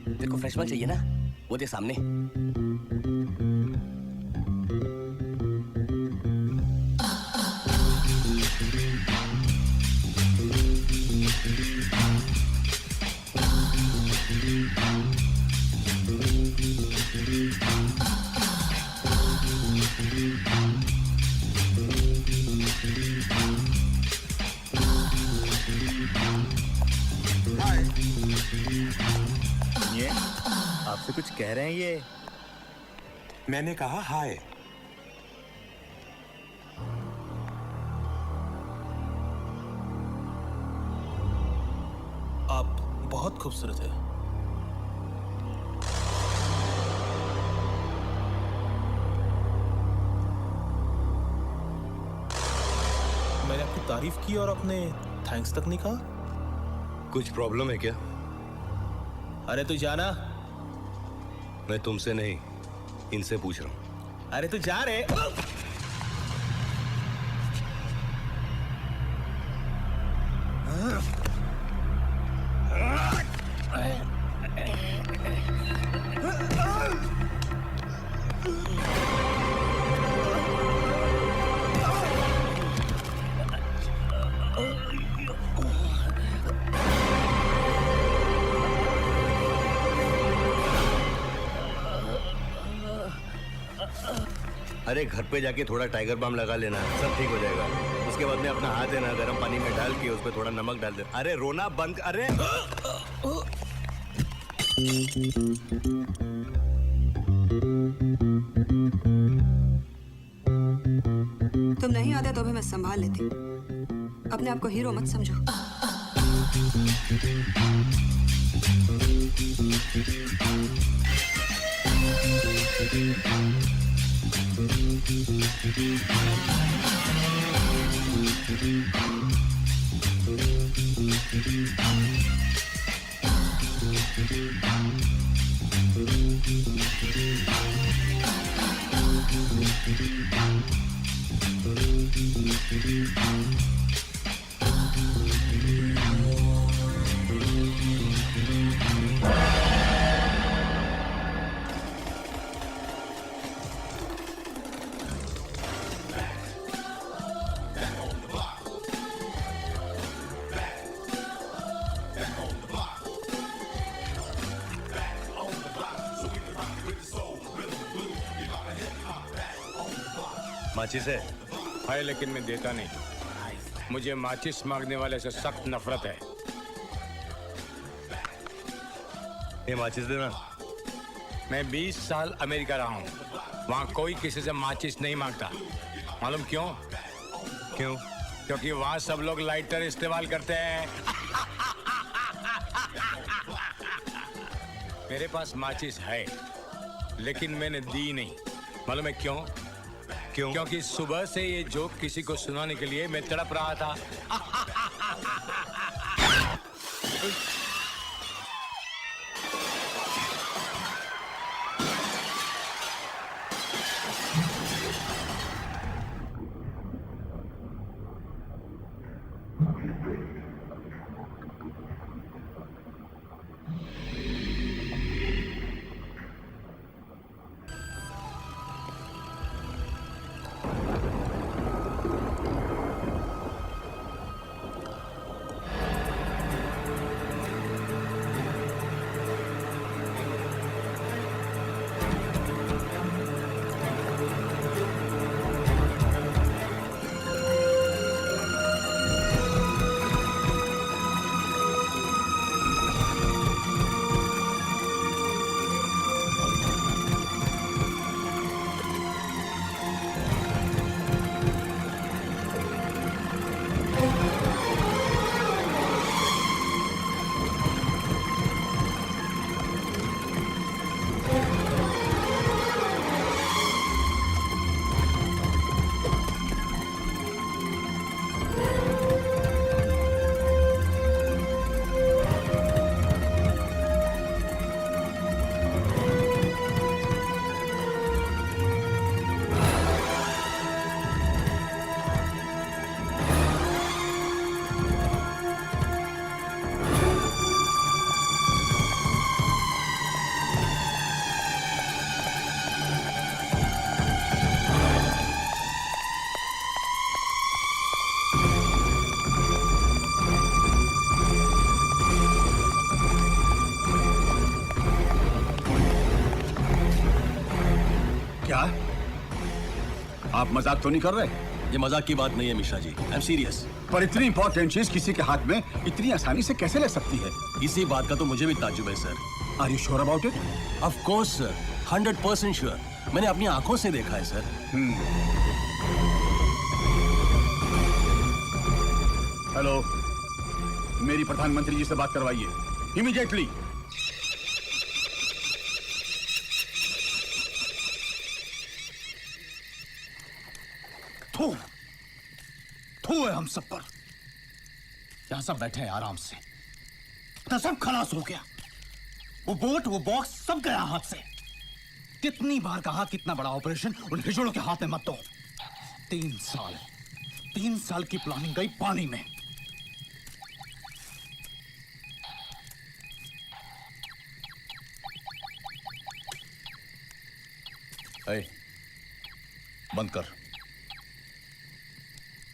तेरे को फ्रेश माल चाहिए ना, वो दे सामने। ये आपसे कुछ कह रहे हैं ये? मैंने कहा हाय। आप बहुत खूबसूरत है। मैंने आपकी तारीफ की और आपने थैंक्स तक नहीं कहा। कुछ प्रॉब्लम है क्या? अरे तू जाना। मैं तुमसे नहीं, इनसे पूछ रहा हूँ। अरे तू जा रे। अरे घर पे जाके थोड़ा टाइगर बाम लगा लेना, सब ठीक हो जाएगा। उसके बाद में अपना हाथ है ना गर्म पानी में डाल के उसमें थोड़ा नमक डाल दे। अरे रोना बंद। अरे तुम नहीं आते तो भी मैं संभाल लेती। अपने आप को हीरो मत समझो। माचिस है? है लेकिन मैं देता नहीं। मुझे माचिस मांगने वाले से सख्त नफरत है। ये माचिस देना। मैं 20 साल अमेरिका रहा हूँ, वहाँ कोई किसी से माचिस नहीं मांगता। मालूम क्यों? क्यों? क्योंकि वहाँ सब लोग लाइटर इस्तेमाल करते हैं। मेरे पास माचिस है लेकिन मैंने दी नहीं। मालूम है क्यों? क्यों? क्योंकि सुबह से ये जोक किसी को सुनाने के लिए मैं तड़प रहा था। आप मजाक तो नहीं कर रहे? ये मजाक की बात नहीं है Mishra ji, I am serious. पर इतनी इंपॉर्टेंट चीज किसी के हाथ में इतनी आसानी से कैसे ले सकती है? इसी बात का तो मुझे भी ताज्जुब है sir. Are you sure about it? Of course sir, 100% sure. मैंने अपनी आंखों से देखा है सर। हेलो, मेरी प्रधानमंत्री जी से बात करवाइए इमीडिएटली। थू है हम सब पर। यहां सब बैठे हैं आराम से, तो सब खलास हो गया। वो बोट, वो बॉक्स सब गया हाथ से। कितनी बार कहा कितना बड़ा ऑपरेशन उन हिजड़ों के हाथ में मत दो। 3 साल की प्लानिंग गई पानी में। बंद कर।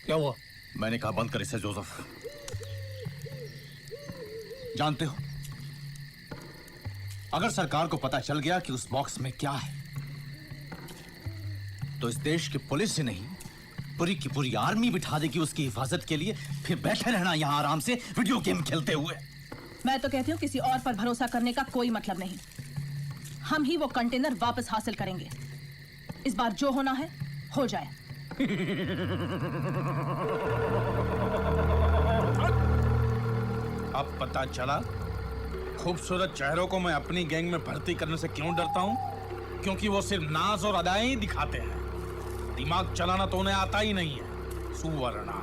क्या हुआ? मैंने कहा बंद कर इसे जोसेफ। जानते हो, अगर सरकार को पता चल गया कि उस बॉक्स में क्या है, तो इस देश की पुलिस ही नहीं, पूरी की पूरी आर्मी बिठा देगी उसकी हिफाजत के लिए। फिर बैठे रहना यहां आराम से वीडियो गेम खेलते हुए। मैं तो कहती हूँ किसी और पर भरोसा करने का कोई मतलब नहीं। हम ही वो कंटेनर वापस हासिल करेंगे। इस बार जो होना है हो जाए। अब पता चला खूबसूरत चेहरों को मैं अपनी गैंग में भर्ती करने से क्यों डरता हूं? क्योंकि वो सिर्फ नाज और अदाएं ही दिखाते हैं। दिमाग चलाना तो उन्हें आता ही नहीं है। सुवर्णा।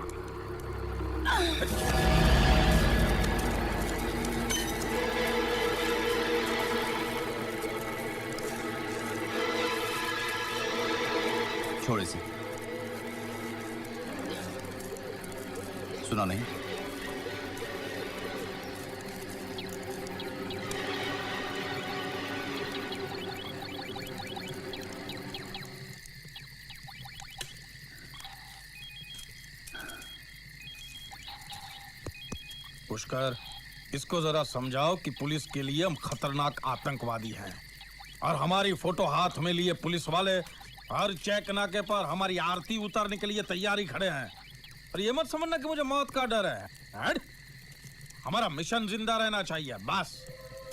छोड़ इसे। सुना नहीं? पुष्कर, इसको जरा समझाओ कि पुलिस के लिए हम खतरनाक आतंकवादी हैं और हमारी फोटो हाथ में लिए पुलिस वाले हर चेक नाके पर हमारी आरती उतारने के लिए तैयारी खड़े हैं। और ये मत समझना कि मुझे मौत का डर है। हट! हमारा मिशन जिंदा रहना चाहिए बस।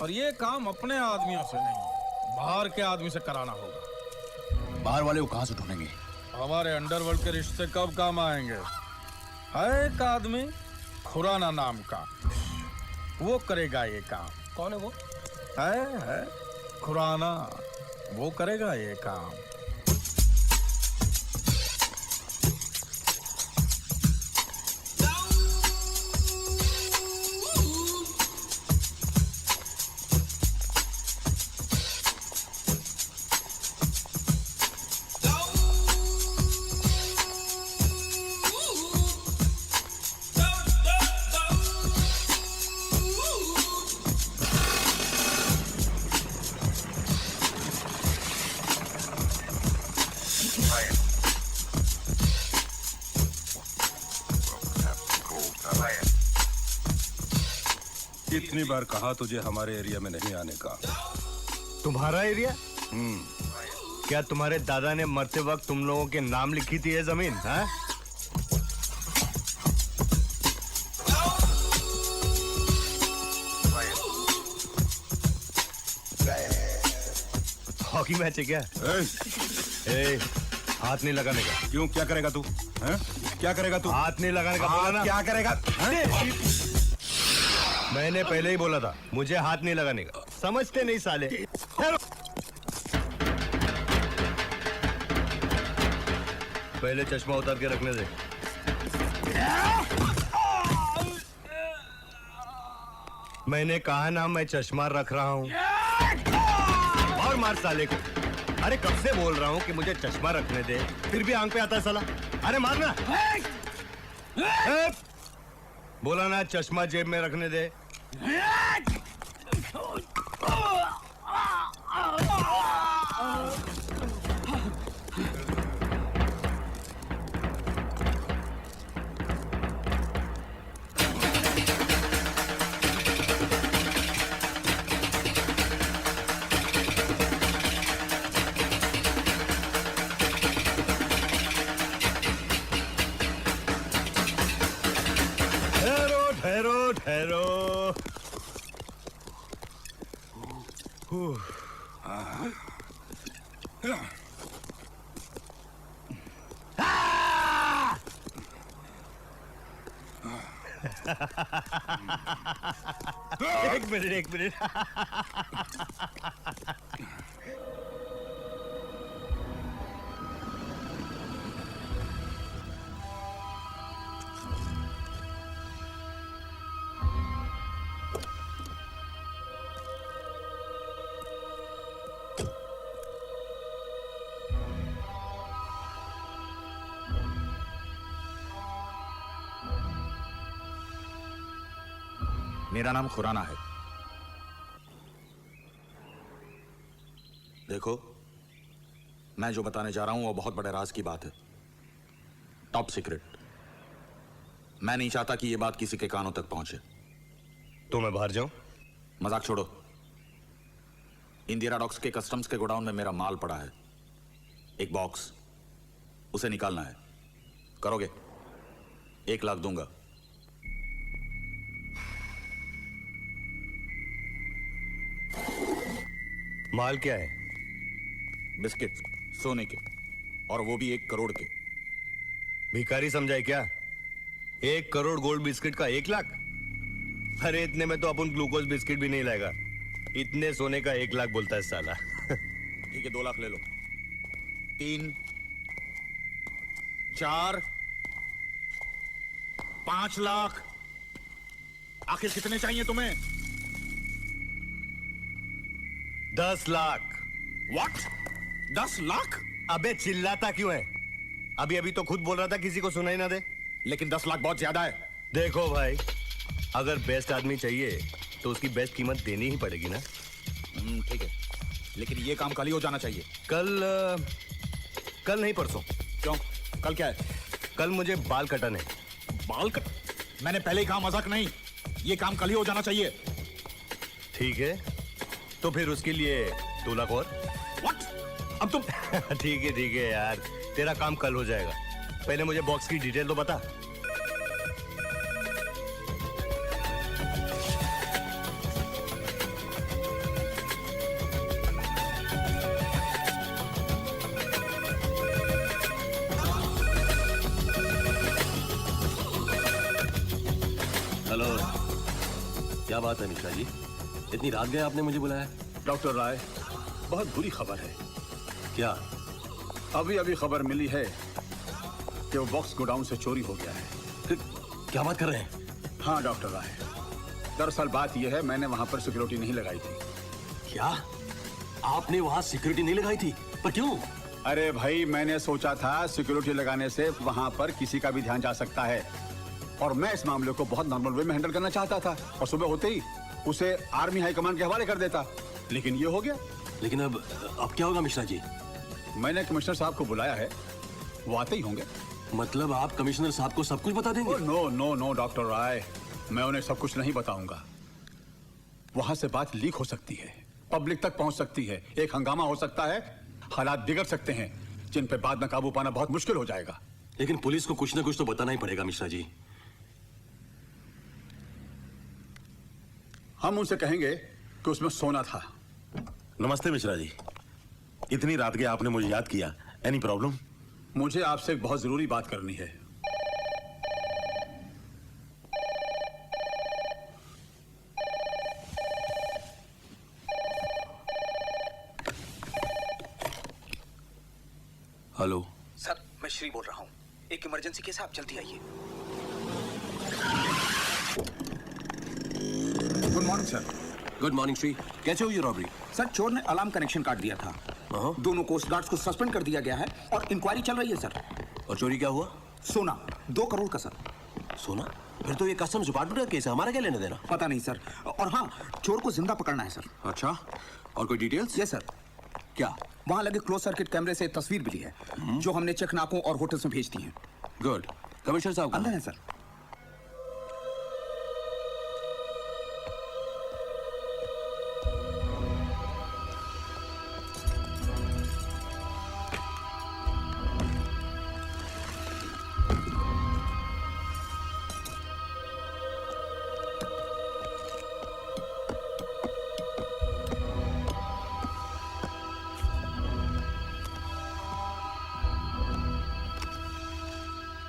और ये काम अपने आदमियों से नहीं, बाहर के आदमी से कराना होगा। बाहर वाले को कहां से ढूंढेंगे? हमारे अंडरवर्ल्ड के रिश्ते कब काम आएंगे? है एक आदमी खुराना नाम का, वो करेगा ये काम। कौन है वो? है खुराना, वो करेगा ये काम। कितनी बार कहा तुझे हमारे एरिया में नहीं आने का? तुम्हारा एरिया? क्या तुम्हारे दादा ने मरते वक्त तुम लोगों के नाम लिखी थी ये जमीन? हाँ? हॉकी मैच है क्या? हाथ नहीं लगाने का। क्यों, क्या करेगा तू? क्या करेगा तू? हाथ नहीं लगाने का बोला ना। क्या करेगा? मैंने पहले ही बोला था मुझे हाथ नहीं लगाने का। समझते नहीं साले। पहले चश्मा उतार के रखने दे। मैंने कहा ना मैं चश्मा रख रहा हूं। और मार साले को। अरे कब से बोल रहा हूं कि मुझे चश्मा रखने दे, फिर भी आंख पे आता है साला। अरे मारना। बोला ना चश्मा जेब में रखने दे। एक मिनट मेरा नाम खुराना है। देखो, मैं जो बताने जा रहा हूं वो बहुत बड़े राज की बात है, टॉप सीक्रेट। मैं नहीं चाहता कि ये बात किसी के कानों तक पहुंचे। तो मैं बाहर जाऊं? मजाक छोड़ो। इंदिरा डॉक्स के कस्टम्स के गोडाउन में मेरा माल पड़ा है, एक बॉक्स, उसे निकालना है। करोगे? 1 लाख दूंगा। माल क्या है? बिस्किट, सोने के, और वो भी 1 करोड़ के। भिखारी समझाए क्या? 1 करोड़ गोल्ड बिस्किट का 1 लाख? अरे इतने में तो अपन ग्लूकोज बिस्किट भी नहीं लाएगा। इतने सोने का 1 लाख बोलता है साला। ठीक है, 2 लाख ले लो। 3, 4, 5 लाख। आखिर कितने चाहिए तुम्हें? 10 लाख। What? 10 लाख? अबे चिल्लाता क्यों है? अभी अभी तो खुद बोल रहा था किसी को सुनाई ना दे। लेकिन 10 लाख बहुत ज्यादा है। देखो भाई, अगर बेस्ट आदमी चाहिए तो उसकी बेस्ट कीमत देनी ही पड़ेगी ना। ठीक है, लेकिन ये काम कल ही हो जाना चाहिए। कल नहीं, परसों। क्यों? कल क्या है? कल मुझे बाल कटाने। बाल कट? मैंने पहले ही कहा मजाक नहीं, ये काम कल ही हो जाना चाहिए। ठीक है, तो फिर उसके लिए 2 लाख और। What? अब तुम ठीक है यार, तेरा काम कल हो जाएगा। पहले मुझे बॉक्स की डिटेल तो बता। हेलो, क्या बात है मिश्रा जी? इतनी रात गए आपने मुझे बुलाया? डॉक्टर राय, बहुत बुरी खबर है। क्या? अभी अभी खबर मिली है कि वो बॉक्स गोडाउन से चोरी हो गया है। क्या बात कर रहे हैं? हाँ डॉक्टर राय, दरअसल बात यह है, मैंने वहां पर सिक्योरिटी नहीं लगाई थी। क्या? आपने वहां सिक्योरिटी नहीं लगाई थी? पर क्यों? अरे भाई, मैंने सोचा था सिक्योरिटी लगाने से वहां पर किसी का भी ध्यान जा सकता है, और मैं इस मामले को बहुत नॉर्मल वे में हैंडल करना चाहता था, और सुबह होते ही उसे आर्मी हाईकमांड के हवाले कर देता। लेकिन ये हो गया। लेकिन अब क्या होगा मिश्रा जी? मैंने कमिश्नर साहब को बुलाया है, वो आते ही होंगे। मतलब आप कमिश्नर साहब को सब कुछ बता देंगे? नो डॉक्टर राय, मैं उन्हें सब कुछ नहीं बताऊंगा। वहां से बात लीक हो सकती है, पब्लिक तक पहुंच सकती है, एक हंगामा हो सकता है, हालात बिगड़ सकते हैं जिन पे बाद में काबू पाना बहुत मुश्किल हो जाएगा। लेकिन पुलिस को कुछ ना कुछ तो बताना ही पड़ेगा मिश्रा जी। हम उनसे कहेंगे कि उसमें सोना था। नमस्ते मिश्रा जी, इतनी रात के आपने मुझे याद किया। Any problem? मुझे आपसे एक बहुत जरूरी बात करनी है। हेलो सर, मैं श्री बोल रहा हूँ। एक इमरजेंसी केस है, आप जल्दी आइए। Good morning sir. Good morning Shri, कैसे हुई ये रॉबरी? सर, चोर ने अलार्म कनेक्शन काट दिया था। दोनों कोस्ट गार्ड्स को सस्पेंड कर दिया गया है और इंक्वायरी चल रही है सर। और चोरी क्या हुआ? सोना 2 करोड़ का सर। सोना? फिर तो ये कस्टम्स डिपार्टमेंट का केस है, हमारा क्या लेना देना? पता नहीं सर। और हाँ, चोर को जिंदा पकड़ना है सर। अच्छा, और कोई डिटेल्स? Yes sir. क्या? वहाँ लगे क्लोज सर्किट कैमरे से तस्वीर मिली है, जो हमने चेक नाकों और होटल्स में भेज दी है। गुड। कमिश्नर साहब अंदर है सर।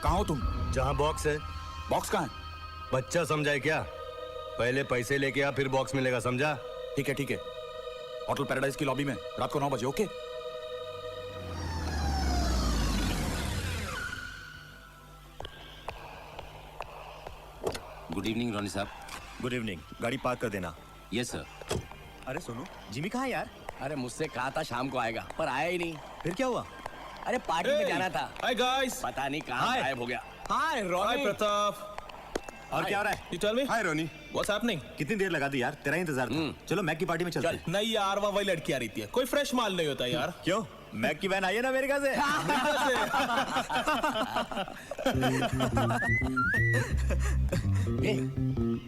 कहाँ हो तुम? जहाँ बॉक्स है। बॉक्स कहाँ है? बच्चा समझाए क्या? पहले पैसे लेके आ, फिर बॉक्स मिलेगा, समझा? ठीक है ठीक है, होटल पैराडाइज की लॉबी में रात को 9 बजे। ओके। गुड इवनिंग रॉनी साहब। Good evening. गाड़ी पार्क कर देना। Yes sir. अरे सोनू, जिमी कहाँ है यार? अरे मुझसे कहा था शाम को आएगा, पर आया ही नहीं। फिर क्या हुआ? अरे पार्टी में जाना था। Hi guys. पता नहीं कहाँ गायब हो गया। हाय हाय प्रताप। और क्या हो रहा है? You tell me. Hi Ronnie. What's happening? कितनी देर लगा दी यार, तेरा इंतजार था। चलो मैक की पार्टी में चलते हैं। नहीं यार, वहाँ वही लड़की आ रही थी। कोई फ्रेश माल नहीं होता यार। क्यों? मैक की वैन आई है ना अमेरिका से।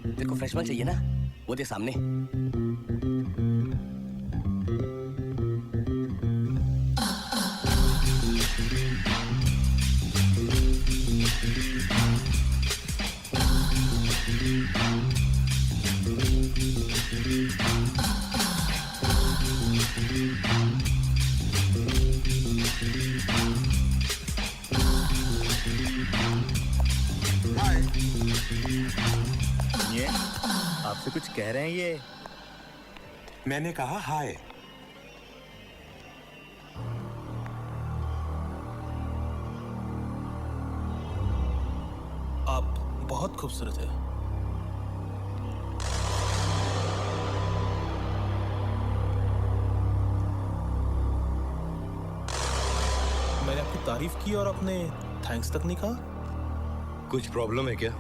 तेरे को फ्रेश माल चाहिए ना? वो दे सामने। ये आपसे कुछ कह रहे हैं ये? मैंने कहा हाय। आप बहुत खूबसूरत है। मैंने आपकी तारीफ की और आपने थैंक्स तक नहीं कहा। कुछ प्रॉब्लम है क्या?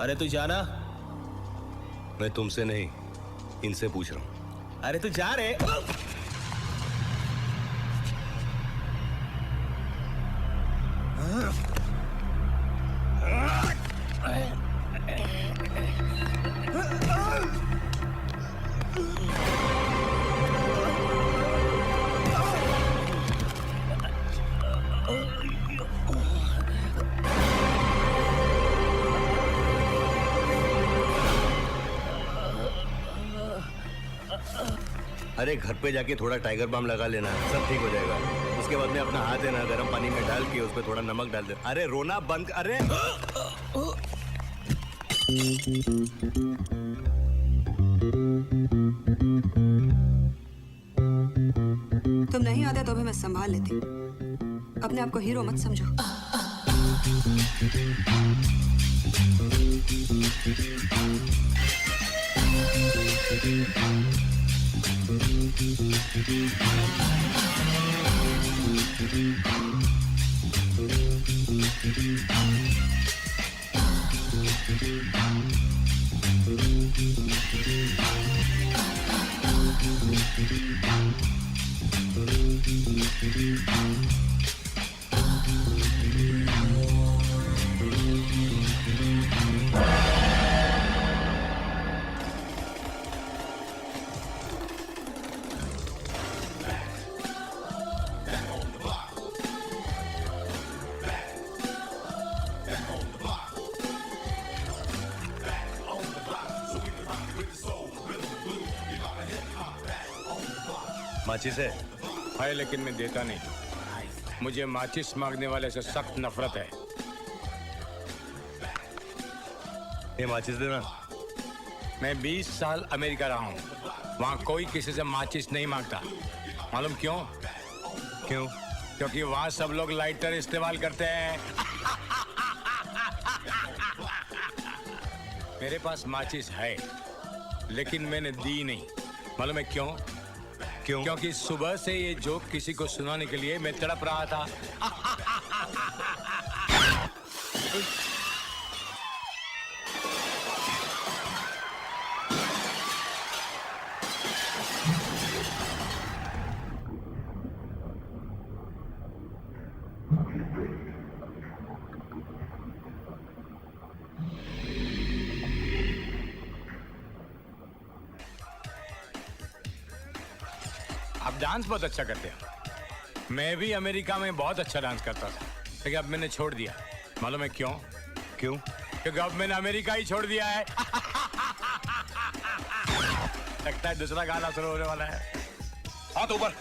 अरे तू जाना। मैं तुमसे नहीं, इनसे पूछ रहा हूँ। अरे तू जा रे। अरे घर पे जाके थोड़ा टाइगर बाम लगा लेना, सब ठीक हो जाएगा। उसके बाद में अपना हाथ है ना गर्म पानी में डाल के उस पर थोड़ा नमक डाल दे। अरे रोना बंद। अरे तुम नहीं आते तो भी मैं संभाल लेती। अपने आप को हीरो मत समझो। माचिस है? है लेकिन मैं देता नहीं। मुझे माचिस मांगने वाले से सख्त नफरत है। ये माचिस देना। मैं 20 साल अमेरिका रहा हूँ, वहाँ कोई किसी से माचिस नहीं मांगता। मालूम क्यों? क्यों? क्योंकि वहाँ सब लोग लाइटर इस्तेमाल करते हैं। मेरे पास माचिस है, लेकिन मैंने दी नहीं। मालूम है क्यों? क्यों? क्योंकि सुबह से ये जोक किसी को सुनाने के लिए मैं तड़प रहा था। आप डांस बहुत अच्छा करते हो। मैं भी अमेरिका में बहुत अच्छा डांस करता था, लेकिन अब मैंने छोड़ दिया। मालूम है क्यों? क्यों? क्योंकि अब मैंने अमेरिका ही छोड़ दिया है। लगता है दूसरा गाना शुरू होने वाला है। हाथ ऊपर।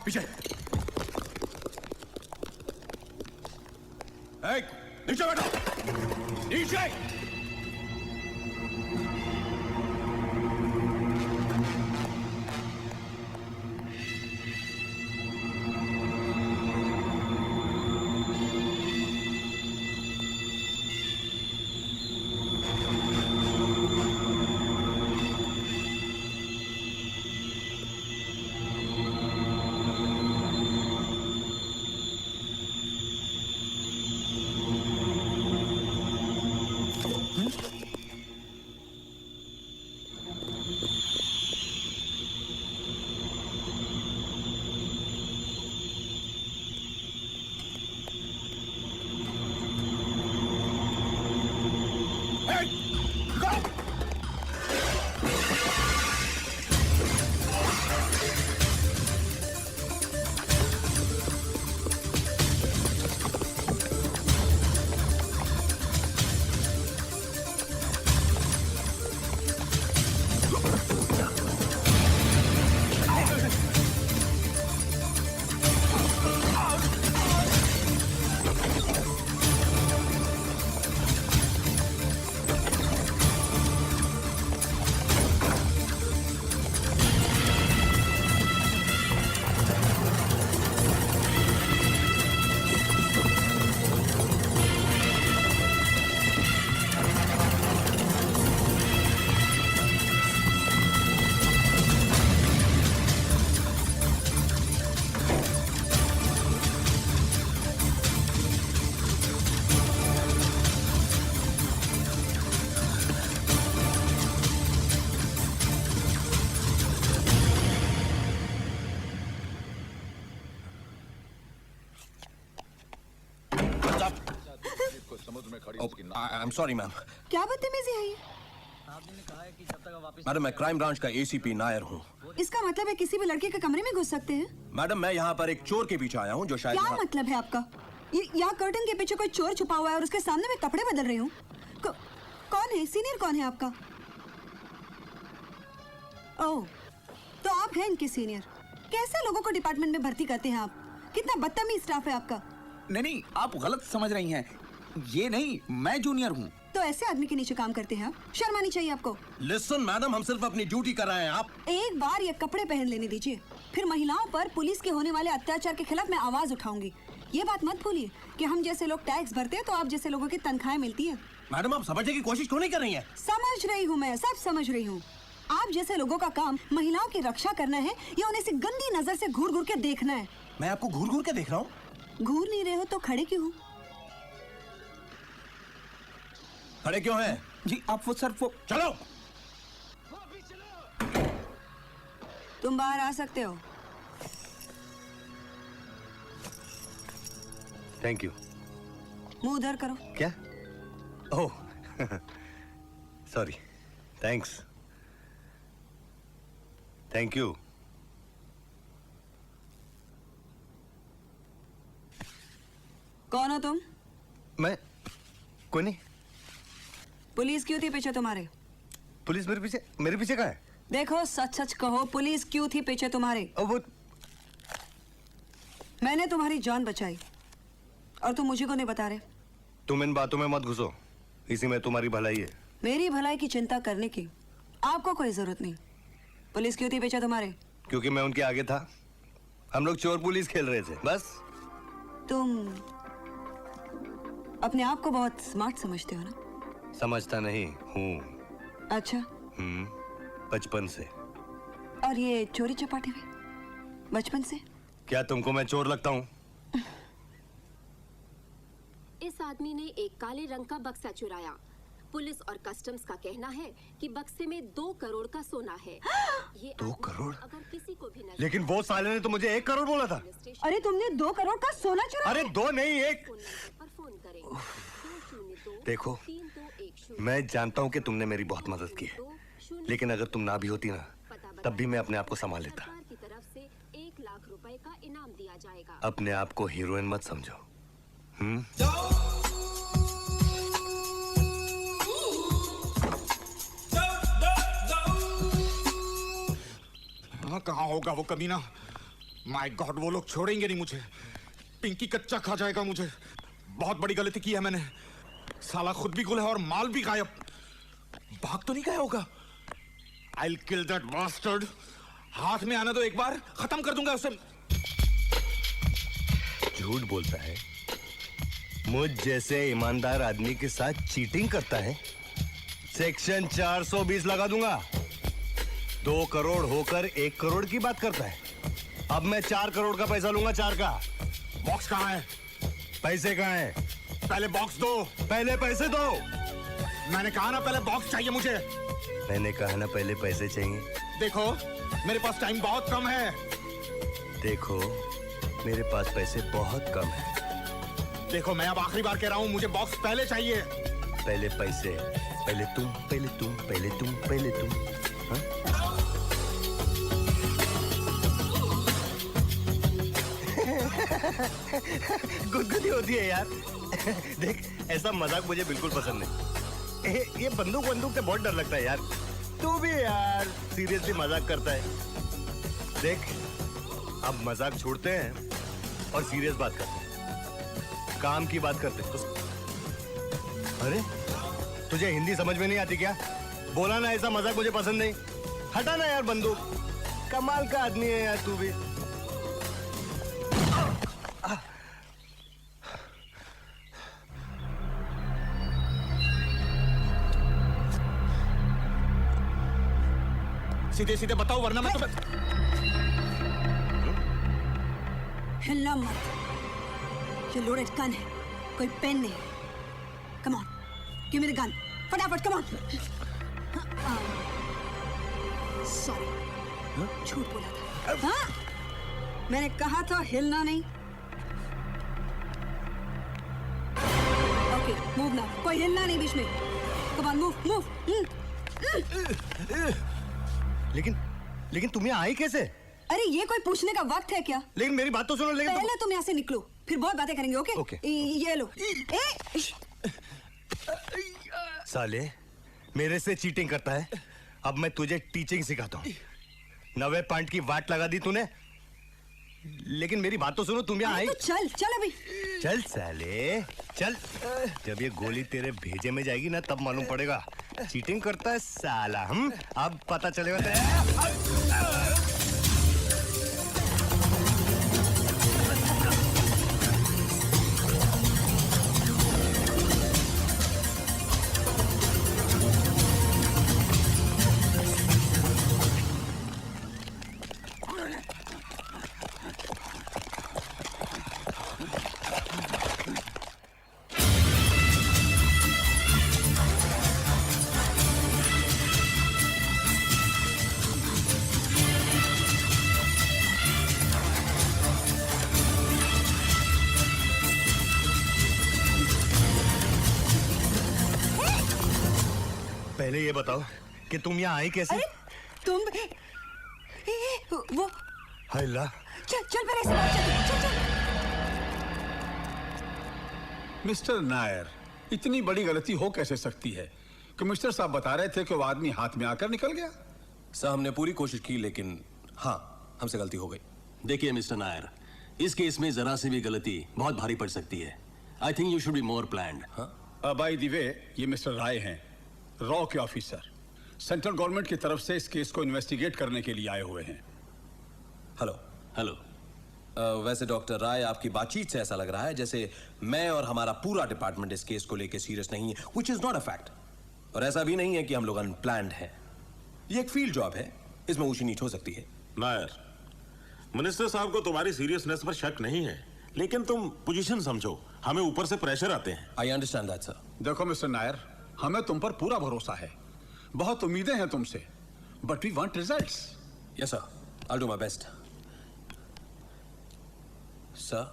पीछे नीचे बैठो, नीचे। I'm sorry, ma'am. क्या बदतमीजी है ये? मैडम, मैं क्राइम ब्रांच का एसीपी नायर हूँ। इसका मतलब है किसी भी लड़के के कमरे में घुस सकते हैं? मैडम, मैं यहाँ पर एक चोर के पीछे आया हूँ जो शायद क्या मतलब है आपका? ये यहाँ कर्टन के पीछे कोई चोर छुपा हुआ है और उसके सामने मैं कपड़े बदल रही हूँ। कौन है? सीनियर कौन है आपका? ओह, तो आप हैं इनके सीनियर। कैसे लोगों को डिपार्टमेंट में भर्ती करते हैं आप? कितना बदतमीज स्टाफ है आपका। नहीं, आप गलत समझ रही हैं। ये नहीं, मैं जूनियर हूँ। तो ऐसे आदमी के नीचे काम करते हैं आप? शर्म आनी चाहिए आपको। लिसन मैडम, हम सिर्फ अपनी ड्यूटी कर रहे हैं। आप एक बार ये कपड़े पहन लेने दीजिए, फिर महिलाओं पर पुलिस के होने वाले अत्याचार के खिलाफ मैं आवाज उठाऊंगी। ये बात मत भूलिए कि हम जैसे लोग टैक्स भरते हैं तो आप जैसे लोगों की तनख्वाहें मिलती है। मैडम, आप समझने की कोशिश क्यों नहीं कर रही हैं? समझ रही हूँ, मैं सब समझ रही हूँ। आप जैसे लोगों का काम महिलाओं की रक्षा करना है या उन्हें सिर्फ गंदी नजर से घूर घूर के देखना है? मैं आपको घूर घूर के देख रहा हूँ। घूर नहीं रहे हो तो खड़े क्यों हो? खड़े क्यों हैं? जी आप वो चलो। तुम बाहर आ सकते हो। Thank you. मुंह उधर करो। क्या? Oh sorry. Thanks. Thank you. कौन हो तुम? मैं कोई नहीं। पुलिस क्यों थी पीछे तुम्हारे? पुलिस मेरे पीछे कहाँ है? देखो, सच सच कहो, पुलिस क्यों थी पीछे तुम्हारे? वो मैंने तुम्हारी जान बचाई और तुम मुझे को नहीं बता रहे। तुम इन बातों में मत घुसो, इसी में तुम्हारी भलाई है। मेरी भलाई की चिंता करने की आपको कोई जरूरत नहीं। पुलिस क्यों थी पीछे तुम्हारे? क्योंकि मैं उनके आगे था। हम लोग चोर पुलिस खेल रहे थे, बस। तुम अपने आप को बहुत स्मार्ट समझते हो ना? समझता नहीं हूँ। अच्छा। बचपन से। और ये चोरी चपाटी में बचपन से? क्या तुमको मैं चोर लगता हूँ? इस आदमी ने एक काले रंग का बक्सा चुराया। पुलिस और कस्टम्स का कहना है कि बक्से में 2 करोड़ का सोना है। ये 2 करोड़? अगर किसी को भी लेकिन वो साले ने तो मुझे 1 करोड़ बोला था। अरे तुमने 2 करोड़ का सोना चुराया? अरे 2 नहीं, 1। फोन करें। देखो, मैं जानता हूँ कि तुमने मेरी बहुत मदद की है, लेकिन अगर तुम ना भी होती ना, तब भी मैं अपने आप को संभाल लेता। सरकार की तरफ से 1 लाख रुपए का इनाम दिया जाएगा। अपने आप को हीरोइन मत समझो। कहाँ कहाँ होगा वो कमीना। माय गॉड, वो लोग छोड़ेंगे नहीं मुझे। पिंकी कच्चा खा जाएगा मुझे। बहुत बड़ी गलती की है मैंने। साला खुद भी गुल है और माल भी गायब। भाग तो नहीं गया होगा। I'll kill that bastard। हाथ में आने दो एक बार, खत्म कर दूंगा उसे। झूठ बोलता है, मुझ जैसे ईमानदार आदमी के साथ चीटिंग करता है। सेक्शन 420 लगा दूंगा। 2 करोड़ होकर 1 करोड़ की बात करता है। अब मैं 4 करोड़ का पैसा लूंगा, 4 का। बॉक्स कहाँ है? पैसे कहाँ है? पहले बॉक्स दो। पहले पैसे दो। मैंने कहा ना पहले बॉक्स चाहिए मुझे। मैंने कहा ना पहले पैसे चाहिए। देखो मेरे पास टाइम बहुत कम है। देखो मेरे पास पैसे बहुत कम है। देखो मैं अब आखिरी बार कह रहा हूँ, मुझे बॉक्स पहले चाहिए। पहले पैसे, पहले तुम, पहले तुम, पहले तुम, पहले तुम। हाँ? गुदगुदी होती है यार। देख, ऐसा मजाक मुझे बिल्कुल पसंद नहीं। ये बंदूक से बहुत डर लगता है यार। तू भी यार सीरियसली मजाक करता है। देख, अब मजाक छोड़ते हैं और सीरियस बात करते हैं, काम की बात करते हैं। अरे तुझे हिंदी समझ में नहीं आती क्या? बोला ना ऐसा मजाक मुझे पसंद नहीं। हटा ना यार बंदूक। कमाल का आदमी है यार तू भी। सीधे सीधे बताओ वरना मैं तुम्हें। हिलना मत। ये लोडेड गन है, कोई पेन नहीं। Come on, give me the gun, फटाफट कम ऑन। सॉरी, झूठ बोला था। हाँ? मैंने कहा था हिलना नहीं। ओके, मूव ना, कोई हिलना नहीं बीच में। Come on, move move. लेकिन तुम यहाँ आई कैसे? अरे ये कोई पूछने का वक्त है क्या? लेकिन मेरी बात तो सुनो। लेकिन पहले तुम यहाँ से निकलो, फिर बहुत बातें करेंगे। Okay okay. ये लो। साले मेरे से चीटिंग करता है। अब मैं तुझे टीचिंग सिखाता हूँ। 90 पॉइंट की वाट लगा दी तूने। लेकिन मेरी बात तो सुनो, तुम यहाँ आई। तो चल चल अभी। चल साले चल। जब ये गोली तेरे भेजे में जाएगी ना तब मालूम पड़ेगा चीटिंग करता है साला। हम अब पता चलेगा। पहले ये बताओ कि तुम यहाँ आई कैसे? अरे तुम वो हल्ला। चल चल मेरे साथ चल चल। मिस्टर नायर, इतनी बड़ी गलती हो कैसे सकती है? कमिश्नर साहब बता रहे थे कि वो आदमी हाथ में आकर निकल गया। सर हमने पूरी कोशिश की लेकिन हाँ हमसे गलती हो गई। देखिए मिस्टर नायर, इस केस में जरा सी भी गलती बहुत भारी पड़ सकती है। I think you should be more planned. By the way, ये मिस्टर राय हैं, रॉ के ऑफिसर। सेंट्रल गवर्नमेंट की तरफ से इस केस को इन्वेस्टिगेट करने के लिए आए हुए हैं। Hello hello. वैसे डॉक्टर राय, आपकी बातचीत से ऐसा लग रहा है जैसे मैं और हमारा पूरा डिपार्टमेंट इस केस को लेकर सीरियस नहीं है, which is not a fact. और ऐसा भी नहीं है कि हम लोग अनप्लान्ड हैं। ये एक फील्ड जॉब है, इसमें ऊंची नीच हो सकती है। नायर, मिनिस्टर साहब को तुम्हारी सीरियसनेस पर शक नहीं है, लेकिन तुम पोजीशन समझो, हमें ऊपर से प्रेशर आते हैं। I understand that sir. देखो मिस्टर नायर, हमें तुम पर पूरा भरोसा है, बहुत उम्मीदें हैं तुमसे, but we want results. Yes sir, I do my best. Sir,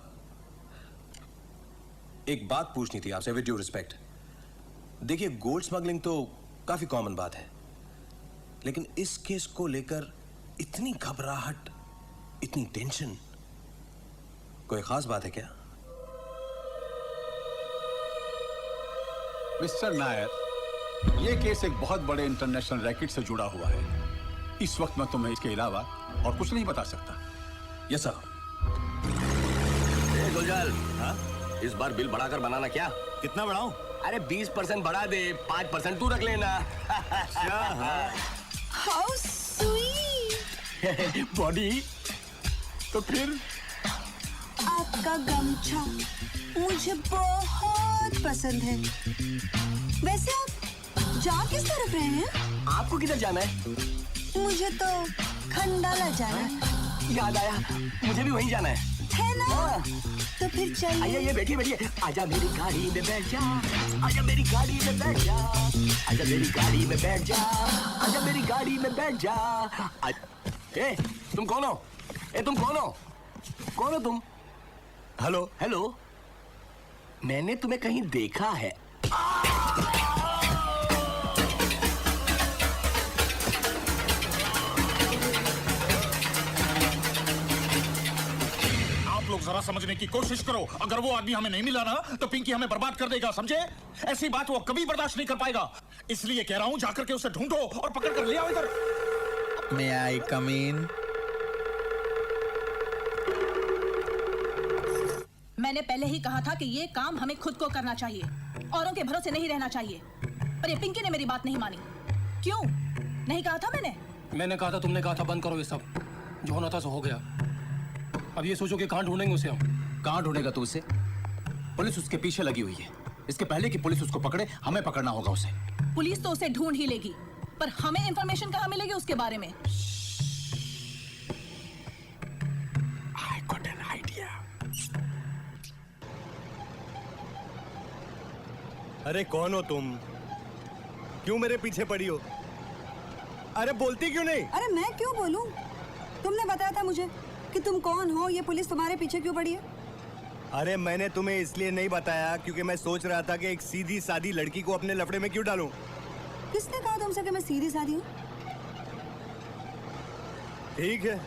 एक बात पूछनी थी आपसे विद ड्यू रिस्पेक्ट। देखिए, गोल्ड स्मगलिंग तो काफी कॉमन बात है, लेकिन इस केस को लेकर इतनी घबराहट, इतनी टेंशन, कोई खास बात है क्या? मिस्टर नायर, यह केस एक बहुत बड़े इंटरनेशनल रैकेट से जुड़ा हुआ है। इस वक्त मैं तुम्हें इसके अलावा और कुछ नहीं बता सकता। Yes sir. गुलजाल, इस बार बिल बढ़ाकर बनाना क्या? कितना बढ़ाऊं? अरे 20% बढ़ा दे, 5% तू रख लेना। How sweet. बॉडी तो फिर आपका गमछा मुझे बहुत पसंद है। वैसे आप जा किस तरफ रहे हैं? आपको किधर जाना है? मुझे तो खंडाला जाना है। याद आया, मुझे भी वहीं जाना है। है ना? तो फिर चलिए। आइए, बैठिए बैठिए। आजा मेरी गाड़ी में बैठ जा, आजा मेरी गाड़ी में बैठ जा, आजा मेरी गाड़ी में बैठ जा, आजा मेरी गाड़ी में बैठ जा। ए, तुम कौन हो? तुम कौन हो? कौन हो तुम? हेलो हेलो, मैंने तुम्हें कहीं देखा है। लोग जरा समझने की कोशिश करो। अगर वो आदमी हमें नहीं मिला ना तो पिंकी हमें बर्बाद कर देगा, समझे? ऐसी बात वो कभी बर्दाश्त नहीं कर पाएगा। इसलिए कह रहा हूं जाकर के उसे ढूंढो और पकड़ कर ले आओ इधर। May I come in? मैंने पहले ही कहा था कि ये काम हमें खुद को करना चाहिए, औरों के भरोसे नहीं रहना चाहिए। पर ये पिंकी ने मेरी बात नहीं मानी। क्यों? नहीं कहा था मैंने? मैंने कहा था, तुमने कहा था बंद करो ये सब। जो होना था सो हो गया। अब ये सोचो कि कहां ढूंढेंगे उसे हम। कहां ढूंढेगा तू उसे? पुलिस उसके पीछे लगी हुई है। इसके पहले कि पुलिस उसको पकड़े, हमें पकड़ना होगा उसे। पुलिस तो उसे ढूंढ ही लेगी, पर हमें इंफॉर्मेशन कहां मिलेगी उसके बारे में? I got an idea. अरे कौन हो तुम? क्यों मेरे पीछे पड़ी हो? अरे बोलती क्यों नहीं? अरे मैं क्यों बोलूं? तुमने बताया था मुझे कि तुम कौन हो, ये पुलिस तुम्हारे पीछे क्यों पड़ी है? अरे मैंने तुम्हें इसलिए नहीं बताया क्योंकि मैं सोच रहा था कि एक सीधी सादी लड़की को अपने लफड़े में क्यों डालूं। किसने कहा तुमसे कि मैं सीधी सादी हूँ? ठीक है,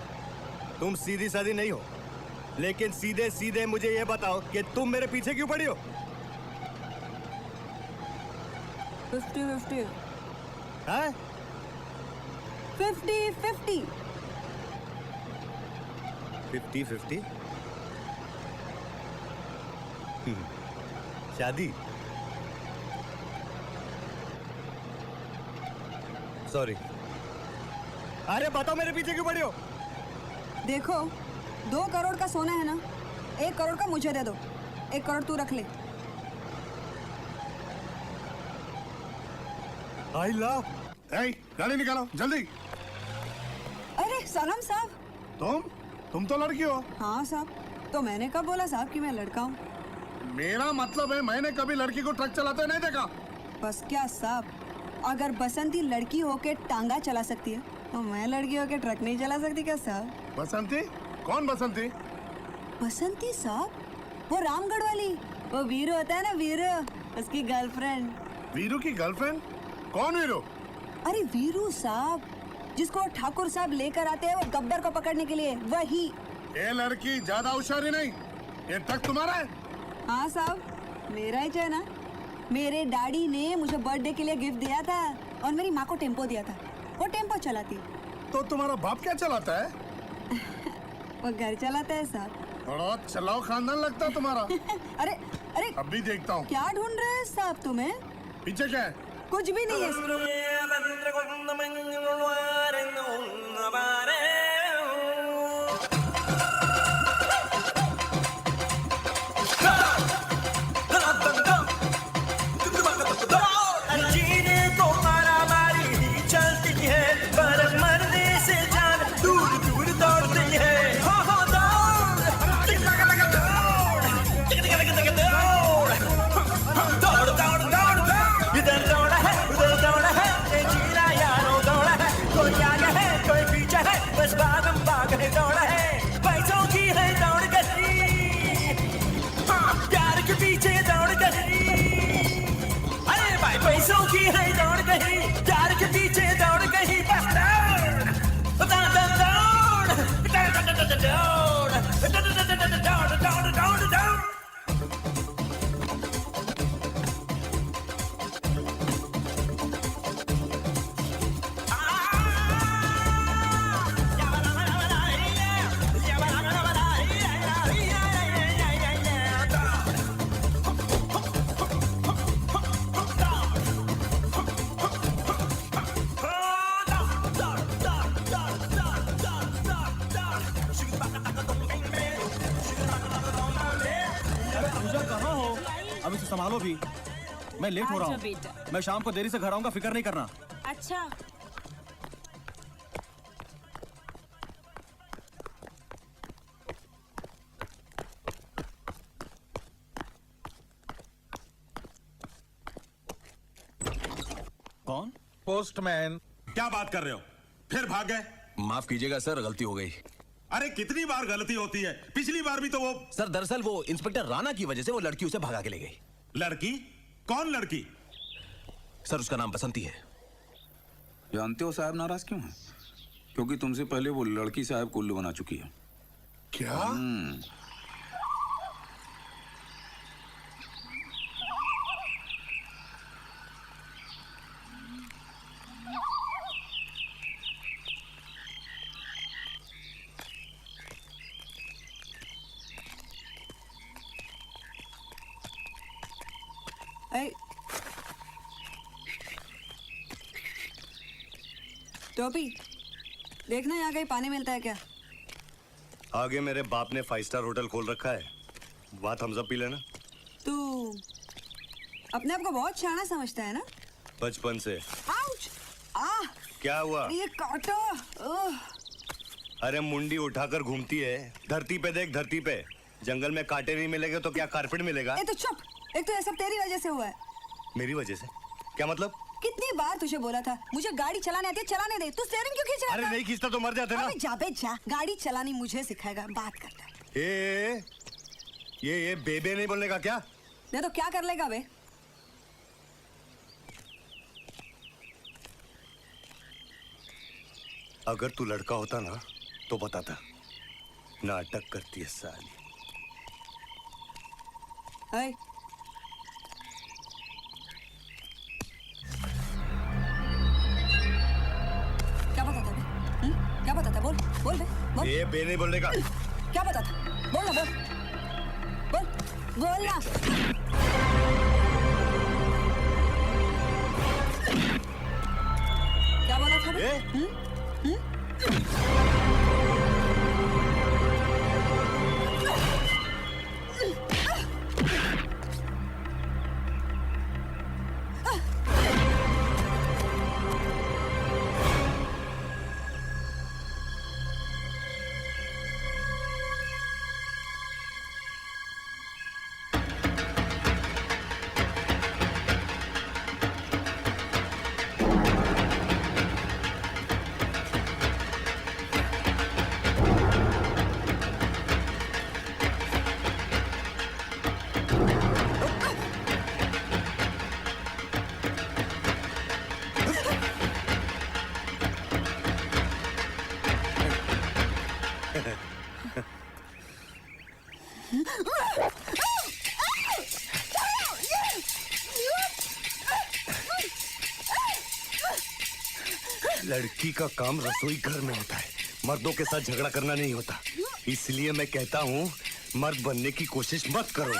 तुम सीधी सादी नहीं हो, लेकिन सीधे सीधे मुझे ये बताओ कि तुम मेरे पीछे क्यों पड़ी हो? 50-50। हाँ? 50-50। 50-50? शादी? सॉरी। अरे बताओ मेरे पीछे क्यों पड़ी हो? देखो, 2 करोड़ का सोना है ना, 1 करोड़ का मुझे दे दो, 1 करोड़ तू रख ले। I love. गाड़ी निकालो जल्दी। अरे सलाम साहब। तुम तो लड़की हो। हाँ साहब, तो मैंने कब बोला साहब कि मैं लड़का हूँ? मेरा मतलब है मैंने कभी लड़की को ट्रक चलाते नहीं देखा। बस क्या साहब, अगर बसंती लड़की होके टांगा चला सकती है तो मैं लड़की होके ट्रक नहीं चला सकती क्या साहब? बसंती? कौन बसंती? बसंती साहब, वो रामगढ़ वाली, वो वीरू होता है ना, वीरू, उसकी गर्लफ्रेंड। वीरू की गर्लफ्रेंड? कौन वीरू? अरे वीरू साहब, जिसको ठाकुर साहब लेकर आते हैं वो गब्बर को पकड़ने के लिए, वही। ये लड़की ज्यादा होशियारी नहीं, ये ट्रक तुम्हारा है? हाँ साहब, मेरा ही है ना। मेरे डैडी ने मुझे बर्थडे के लिए गिफ्ट दिया था और मेरी माँ को टेम्पो दिया था, वो टेम्पो चलाती। तो तुम्हारा बाप क्या चलाता है? वो घर चलाता है साहब। बड़ा चलाओ खानदान लगता है तुम्हारा। अरे अरे, अब भी देखता हूँ। क्या ढूंढ रहे हैं साहब तुम्हें? पीछे क्या है? कुछ भी नहीं है। अब इसे संभालो भी। मैं लेट हो रहा आजा हूँ। बेटा। मैं शाम को देरी से घर आऊंगा, फिक्र नहीं करना। अच्छा कौन? पोस्टमैन। क्या बात कर रहे हो? फिर भाग गए? माफ कीजिएगा सर, गलती हो गई। अरे कितनी बार गलती होती है? पिछली बार भी तो वो सर दरअसल वो इंस्पेक्टर राणा की वजह से वो लड़की उसे भगा के ले गई। लड़की? कौन लड़की? सर उसका नाम बसंती है। जानते हो साहब नाराज क्यों है? क्योंकि तुमसे पहले वो लड़की साहब को उल्लू बना चुकी है। क्या? टोपी देखना यहाँ कहीं पानी मिलता है क्या? आगे मेरे बाप ने 5 स्टार होटल खोल रखा है, वहाँ थम्स अप पी लेना। तू अपने आप को बहुत शाना समझता है ना? बचपन से। आउच! क्या हुआ? ये काटो। ओह! अरे मुंडी उठाकर घूमती है। धरती पे देख, धरती पे जंगल में कांटे नहीं मिलेंगे तो क्या कारपेट मिलेगा? ए तो चुप। एक तो ये सब तेरी वजह से हुआ है। मेरी वजह से? क्या मतलब? कितनी बार तुझे बोला था मुझे गाड़ी चलाने आती है, चलाने दे। तू स्टीयरिंग क्यों खींच रहा अरे था? नहीं खींचता तो मर जाते ना। अबे जा बे जा, गाड़ी चलानी मुझे सिखाएगा, बात करता है। ये बेबे नहीं बोलने का क्या? नहीं तो क्या कर लेगा बे? अगर तू लड़का होता ना तो बताता। नाटक करती है साली। क्या बताता बे? क्या बताता? बोल बोल बे, बोल। ये बे नहीं बोलने का। क्या बताता? बोल ना, बोल बोल बोल ना। क्या बोला था बे? लड़की का काम रसोई घर में होता है, मर्दों के साथ झगड़ा करना नहीं होता। इसलिए मैं कहता हूँ मर्द बनने की कोशिश मत करो।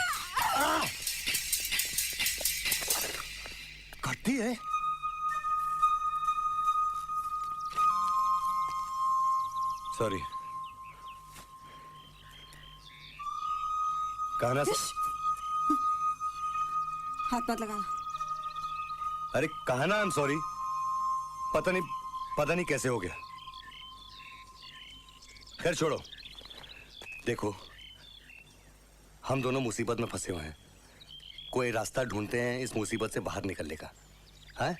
करती है। सॉरी। कहना हाथ मत लगाना। अरे कहना आई एम सॉरी। पता नहीं कैसे हो गया। खैर छोड़ो। देखो हम दोनों मुसीबत में फंसे हुए हैं, कोई रास्ता ढूंढते हैं इस मुसीबत से बाहर निकलने का। हैं?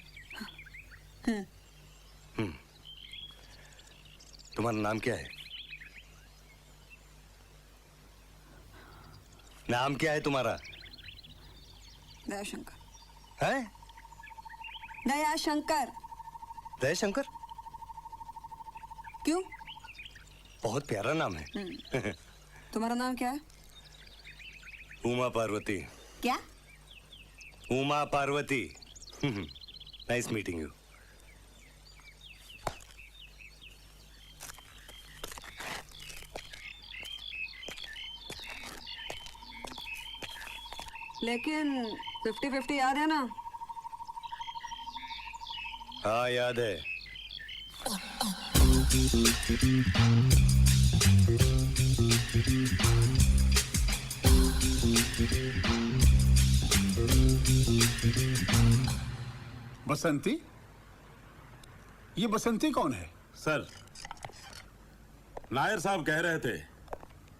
तुम्हारा नाम क्या है? नाम क्या है तुम्हारा? दयाशंकर। है? दयाशंकर। दयाशंकर? क्यों? बहुत प्यारा नाम है। तुम्हारा नाम क्या है? उमा पार्वती। क्या? Uma Parvati. Nice meeting you. लेकिन 50-50 याद है ना? हाँ याद है। बसंती? ये बसंती कौन है? सर, नायर साहब कह रहे थे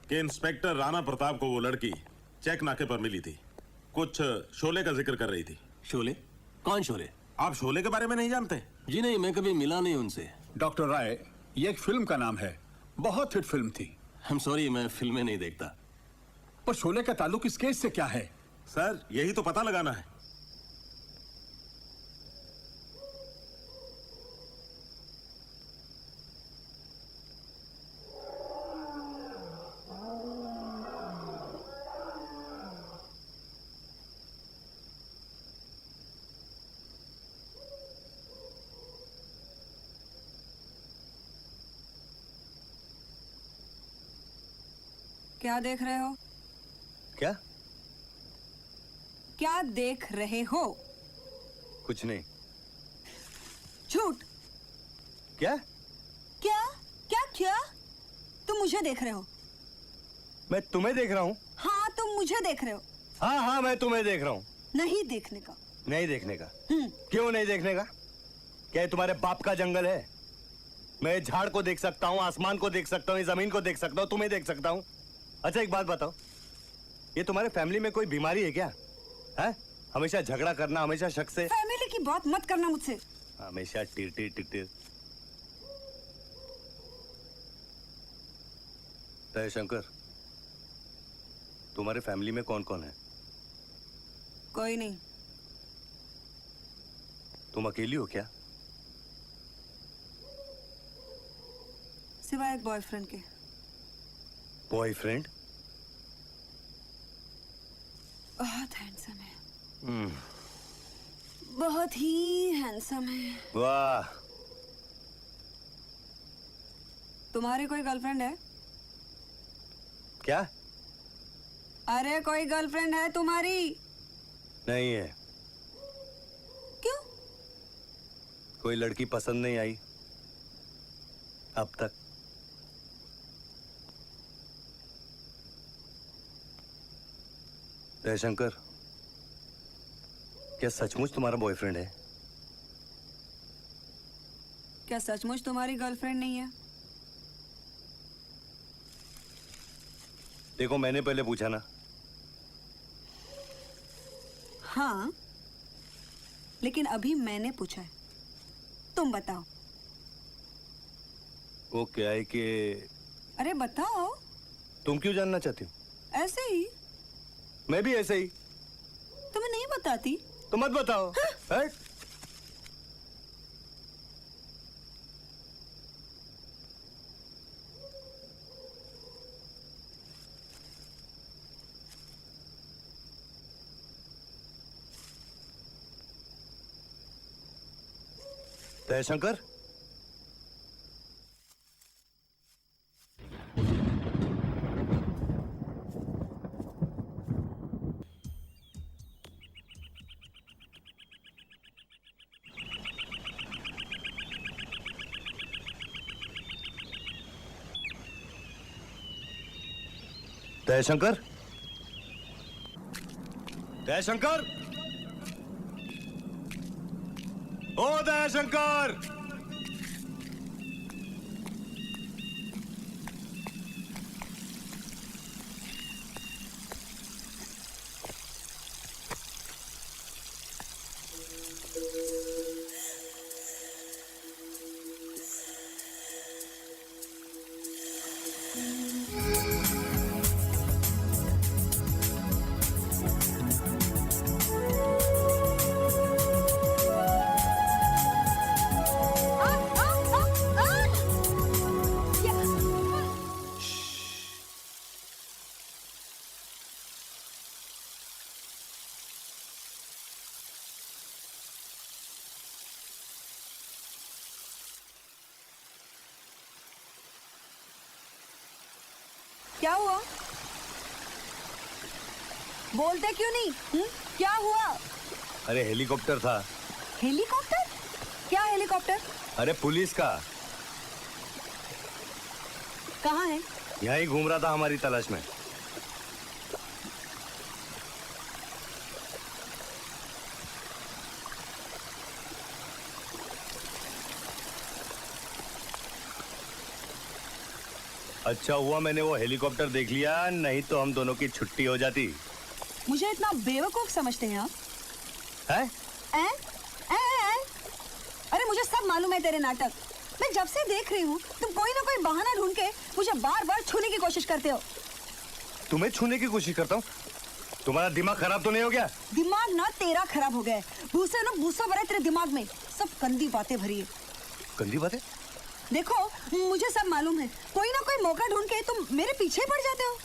कि इंस्पेक्टर राणा प्रताप को वो लड़की चेक नाके पर मिली थी। कुछ शोले का जिक्र कर रही थी। शोले? कौन शोले? आप शोले के बारे में नहीं जानते? जी नहीं, मैं कभी मिला नहीं उनसे। डॉक्टर राय, ये एक फिल्म का नाम है, बहुत हिट फिल्म थी। I'm sorry, मैं फिल्में नहीं देखता। पर शोले का ताल्लुक इस केस से क्या है? सर, यही तो पता लगाना है। क्या देख रहे हो? क्या? क्या देख रहे हो? कुछ नहीं। झूठ। क्या? क्या? क्या क्या? तुम मुझे देख रहे हो? मैं तुम्हें देख रहा हूँ? हाँ, तुम मुझे देख रहे हो। हाँ हाँ, मैं तुम्हें देख रहा हूँ। नहीं देखने का। नहीं देखने का? क्यों नहीं देखने का? क्या ये तुम्हारे बाप का जंगल है? मैं झाड़ को देख सकता हूँ, आसमान को देख सकता हूँ, जमीन को देख सकता हूँ, तुम्हें देख सकता हूँ। अच्छा एक बात बताओ, ये तुम्हारे फैमिली में कोई बीमारी है क्या? है? हमेशा झगड़ा करना, हमेशा शक से। फैमिली की बात मत करना मुझसे। हमेशा टिर टिर टिर टिर। दयाशंकर, तुम्हारे फैमिली में कौन कौन है? कोई नहीं। तुम अकेली हो क्या? सिवाय एक बॉयफ्रेंड के। बॉयफ्रेंड? बहुत हैंडसम है। बहुत ही हैंडसम है। वाह। तुम्हारी कोई गर्लफ्रेंड है? क्या? अरे कोई गर्लफ्रेंड है तुम्हारी? नहीं है। क्यों? कोई लड़की पसंद नहीं आई अब तक। जयशंकर, क्या सचमुच तुम्हारा बॉयफ्रेंड है? क्या सचमुच तुम्हारी गर्लफ्रेंड नहीं है? देखो, मैंने पहले पूछा ना। हाँ, लेकिन अभी मैंने पूछा है। तुम बताओ। वो क्या है कि... अरे बताओ। तुम क्यों जानना चाहती हो? ऐसे ही। मैं भी ऐसे ही। तुम्हें नहीं बताती? तो मत बताओ। हाँ? दयाशंकर, दयाशंकर, दयाशंकर, ओ दयाशंकर। क्या हुआ? बोलते क्यों नहीं? क्या हुआ? अरे हेलीकॉप्टर था। हेलीकॉप्टर? क्या हेलीकॉप्टर? अरे पुलिस का। कहाँ है? यहाँ ही घूम रहा था हमारी तलाश में। अच्छा हुआ मैंने वो हेलीकॉप्टर देख लिया, नहीं तो हम दोनों की छुट्टी हो जाती। मुझे इतना बेवकूफ समझते हैं आप? हैं? अरे मुझे सब मालूम है तेरे नाटक। मैं जब से देख रही हूँ तुम कोई ना कोई बहाना ढूंढ के मुझे बार बार छूने की कोशिश करते हो। तुम्हें छूने की कोशिश करता हूँ? तुम्हारा दिमाग खराब तो नहीं हो गया? दिमाग ना तेरा खराब हो गया है। भूसा ना भूसा भरा है तेरे दिमाग में, सब गंदी बातें भरी है। गंदी बातें? देखो मुझे सब मालूम है, कोई ना कोई मौका ढूंढ के तुम मेरे पीछे पड़ जाते हो।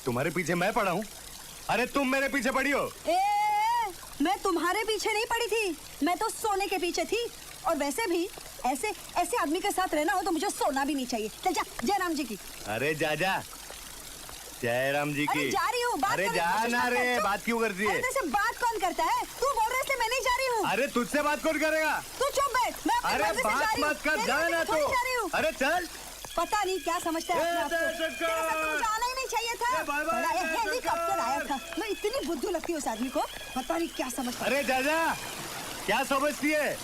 तुम्हारे पीछे मैं पड़ा हूँ? अरे तुम मेरे पीछे पड़ी हो। मैं तुम्हारे पीछे नहीं पड़ी थी, मैं तो सोने के पीछे थी। और वैसे भी ऐसे ऐसे आदमी के साथ रहना हो तो मुझे सोना भी नहीं चाहिए। चल जा जयराम जी की। अरे जा जा जयराम जी की। अरे जा रही हूँ। अरे जा ना रे, बात क्यों करती है? तेरे से बात कौन करता है? तू बोल रहा है इसलिए मैं नहीं जा रही हूँ। अरे तुझसे बात कौन करेगा? तू चुप बैठ, मैं अपनी अरे मर्जी से जा बात रही हूँ। मत कर, तेरी जा मर्जी ना से थोड़ी तू। जा रही हूँ। अरे चल। पता नहीं क्या समझता है अपने आप को। तेरे साथ तो मुझे आना ही नहीं चाहिए था। बड़ा हेलीकॉप्टर आया था। मैं इतनी बुद्धू लगती हूँ उस आदमी को, पता नहीं क्या समझता है। अरे जा जा, क्या समझती है?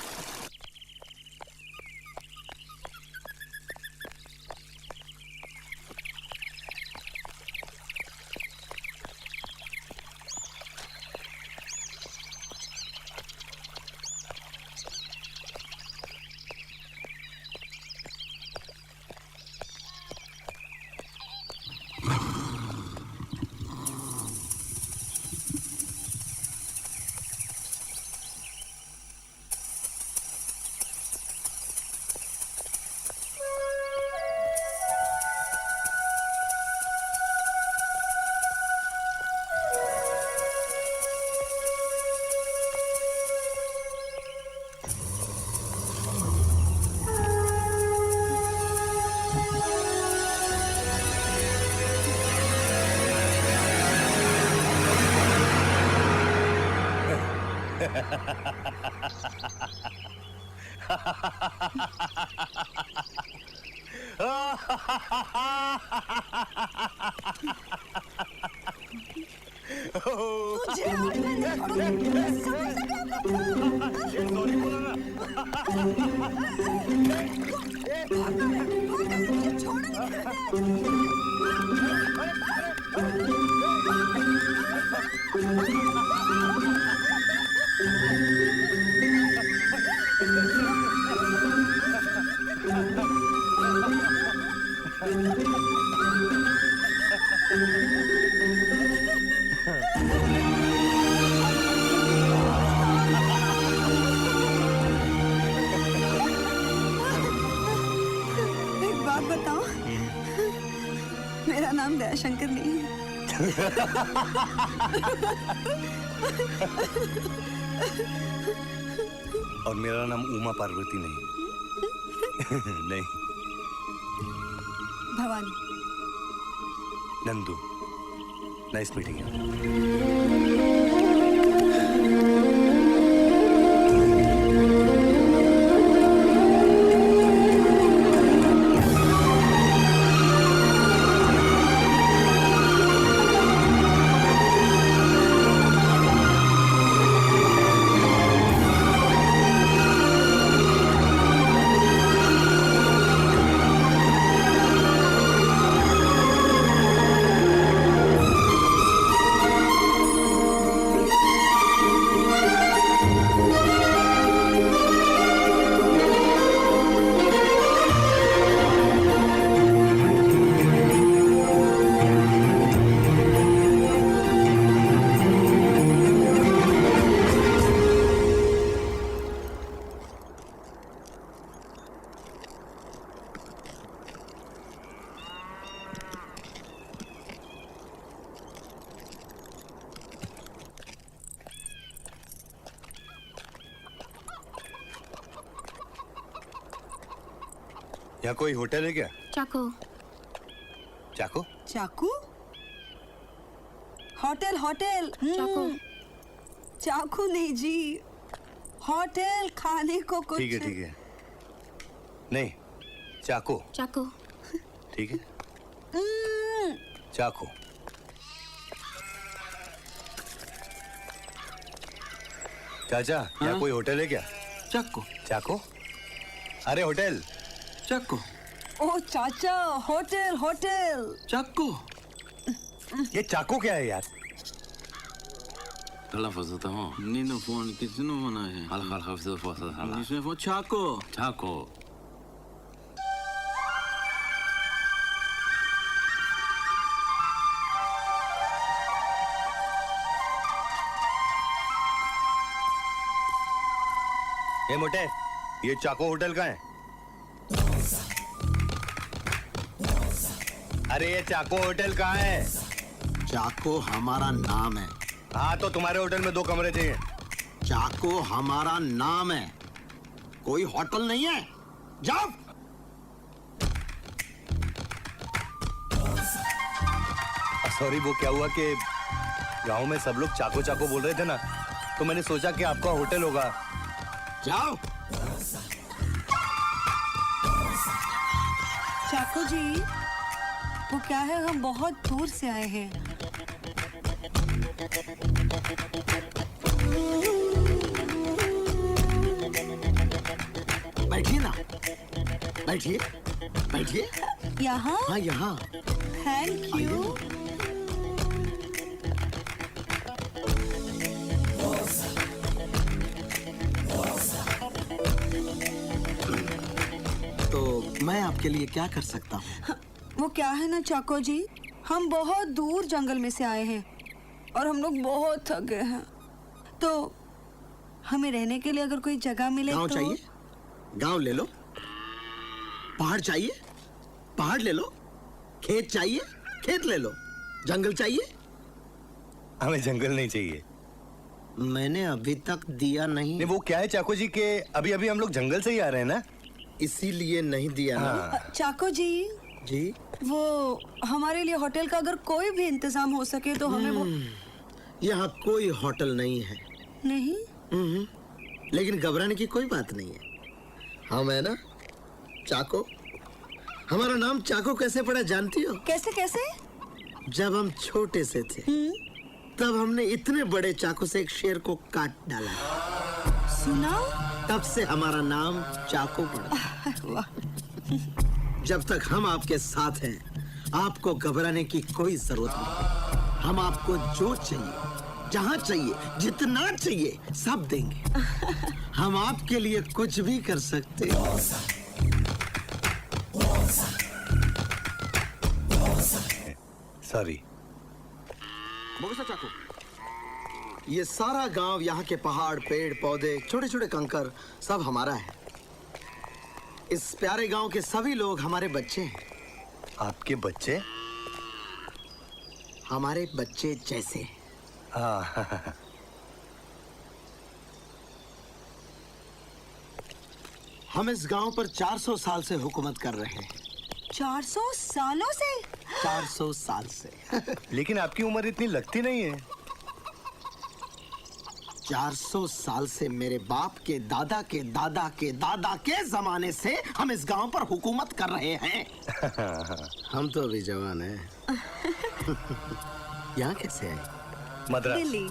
एक बात बताओ, मेरा नाम दयाशंकर नहीं है। और मेरा नाम उमा पार्वती नहीं। नहीं, Bhavani. Nandu. Nice meeting you. यहाँ कोई होटल है क्या? चाकू। चाकू? चाकू? Hotel hotel. चाकू। चाकू नहीं जी, होटल खाने को कुछ। ठीक है ठीक है। नहीं, चाकू। चाकू। ठीक है, चाकू। चाचा, यहाँ कोई होटल है क्या? चाकू। चाकू? अरे होटल। चाकू। ओ चाचा, होटल होटल। चाकू? ये चाकू क्या है यार? Nino phone kitno mana hai? Hal hal hafsa fasa hala. Nisme phone Chaco. Chaco. ए मोटे, ये चाको होटल का है? अरे ये चाको होटल कहाँ है? चाको हमारा नाम है। हाँ तो तुम्हारे होटल में 2 कमरे चाहिए। चाको हमारा नाम है, कोई होटल नहीं है। जाओ। सॉरी, वो क्या हुआ कि गांव में सब लोग चाको चाको बोल रहे थे ना, तो मैंने सोचा कि आपका होटल होगा। जाओ। चाको जी, वो क्या है, हम बहुत दूर से आए हैं। बैठिए ना, बैठिए बैठिए। यहाँ? हाँ यहाँ। Thank you. तो मैं आपके लिए क्या कर सकता हूँ? वो क्या है ना चाको जी, हम बहुत दूर जंगल में से आए हैं और हम लोग बहुत थक गए हैं, तो हमें रहने के लिए अगर कोई जगह मिले गाँव तो। चाहिए? गाँव ले लो। पहाड़ चाहिए? पहाड़ ले लो। खेत चाहिए? खेत ले लो। जंगल चाहिए? हमें जंगल नहीं चाहिए। मैंने अभी तक दिया नहीं। वो क्या है चाको जी के अभी अभी हम लोग जंगल से ही आ रहे हैं ना, इसीलिए नहीं दिया ना। चाको जी जी, वो हमारे लिए होटल का अगर कोई भी इंतजाम हो सके तो हमें वो। यहाँ कोई होटल नहीं है। नहीं? लेकिन घबराने की कोई बात नहीं है। हम है ना चाको। हमारा नाम चाको कैसे पड़ा जानती हो? कैसे कैसे? जब हम छोटे से थे तब हमने इतने बड़े चाकू से एक शेर को काट डाला। सुना? तब से हमारा नाम चाको पड़ा। जब तक हम आपके साथ हैं, आपको घबराने की कोई जरूरत नहीं। हम आपको जो चाहिए, जहाँ चाहिए, जितना चाहिए, सब देंगे। हम आपके लिए कुछ भी कर सकते हैं। सॉरी। चाकू, ये सारा गांव, यहाँ के पहाड़, पेड़, पौधे, छोटे छोटे कंकर, सब हमारा है। इस प्यारे गांव के सभी लोग हमारे बच्चे हैं। आपके बच्चे? हमारे बच्चे जैसे। हाँ। हम इस गांव पर 400 साल से हुकूमत कर रहे हैं। 400 सालों से? 400 साल से। लेकिन आपकी उम्र इतनी लगती नहीं है। 400 साल से मेरे बाप के दादा के दादा के दादा के जमाने से हम इस गांव पर हुकूमत कर रहे हैं। हम तो अभी जवान हैं। यहाँ कैसे आए? मद्रास। दिल्ली।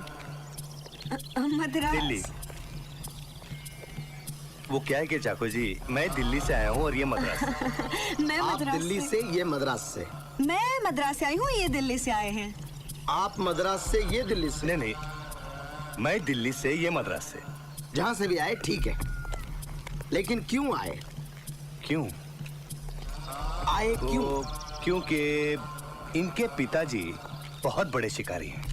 मद्रास। दिल्ली। वो क्या है कि चाको जी, मैं दिल्ली से आया हूँ और ये मद्रास। मैं आप मद्रास दिल्ली से, ये मद्रास से। मैं मद्रास से आई हूँ, ये दिल्ली से आए हैं। आप मद्रास से, ये दिल्ली से। नहीं, मैं दिल्ली से, ये मद्रास से। जहाँ से भी आए ठीक है, लेकिन क्यों आए? क्यों आए? क्यों? क्योंकि इनके पिताजी बहुत बड़े शिकारी हैं।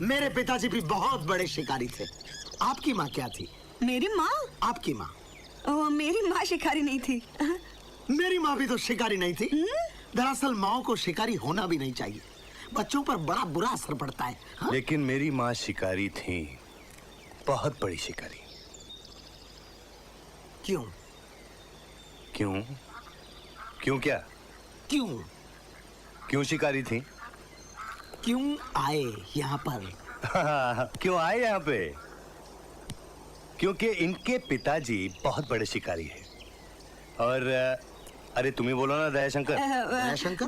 मेरे पिताजी भी बहुत बड़े शिकारी थे। आपकी माँ क्या थी? मेरी माँ? आपकी माँ? मेरी माँ शिकारी नहीं थी। मेरी माँ भी तो शिकारी नहीं थी। दरअसल माँ को शिकारी होना भी नहीं चाहिए, बच्चों पर बड़ा बुरा असर पड़ता है। हाँ? लेकिन मेरी माँ शिकारी थी, बहुत बड़ी शिकारी। क्यों? क्यों? क्यों क्या? क्यों? क्यों शिकारी थी? क्यों आए यहाँ पर? क्यों आए यहाँ पे? क्योंकि इनके पिताजी बहुत बड़े शिकारी हैं। और अरे तुम्ही बोलो ना दयाशंकर। दयाशंकर?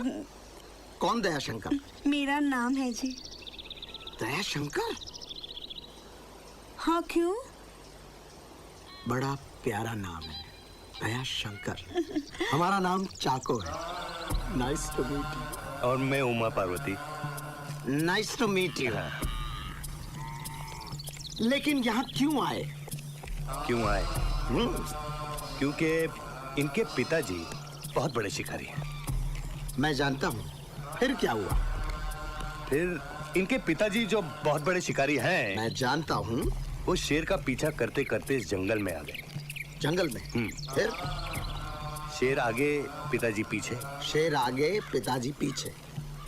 कौन दयाशंकर? मेरा नाम है जी। दयाशंकर? हाँ, क्यों? बड़ा प्यारा नाम है। दया शंकर। हमारा नाम चाको है। Nice to meet you. और मैं Uma Parvati. Nice to meet you. लेकिन यहाँ क्यों आए? क्यों आए? क्योंकि इनके पिताजी बहुत बड़े शिकारी हैं। मैं जानता हूँ। फिर क्या हुआ? फिर इनके पिताजी जो बहुत बड़े शिकारी हैं, मैं जानता हूँ, वो शेर का पीछा करते करते इस जंगल में आ गए। जंगल में? फिर? शेर आगे, पिताजी पीछे। शेर आगे, पिताजी पीछे?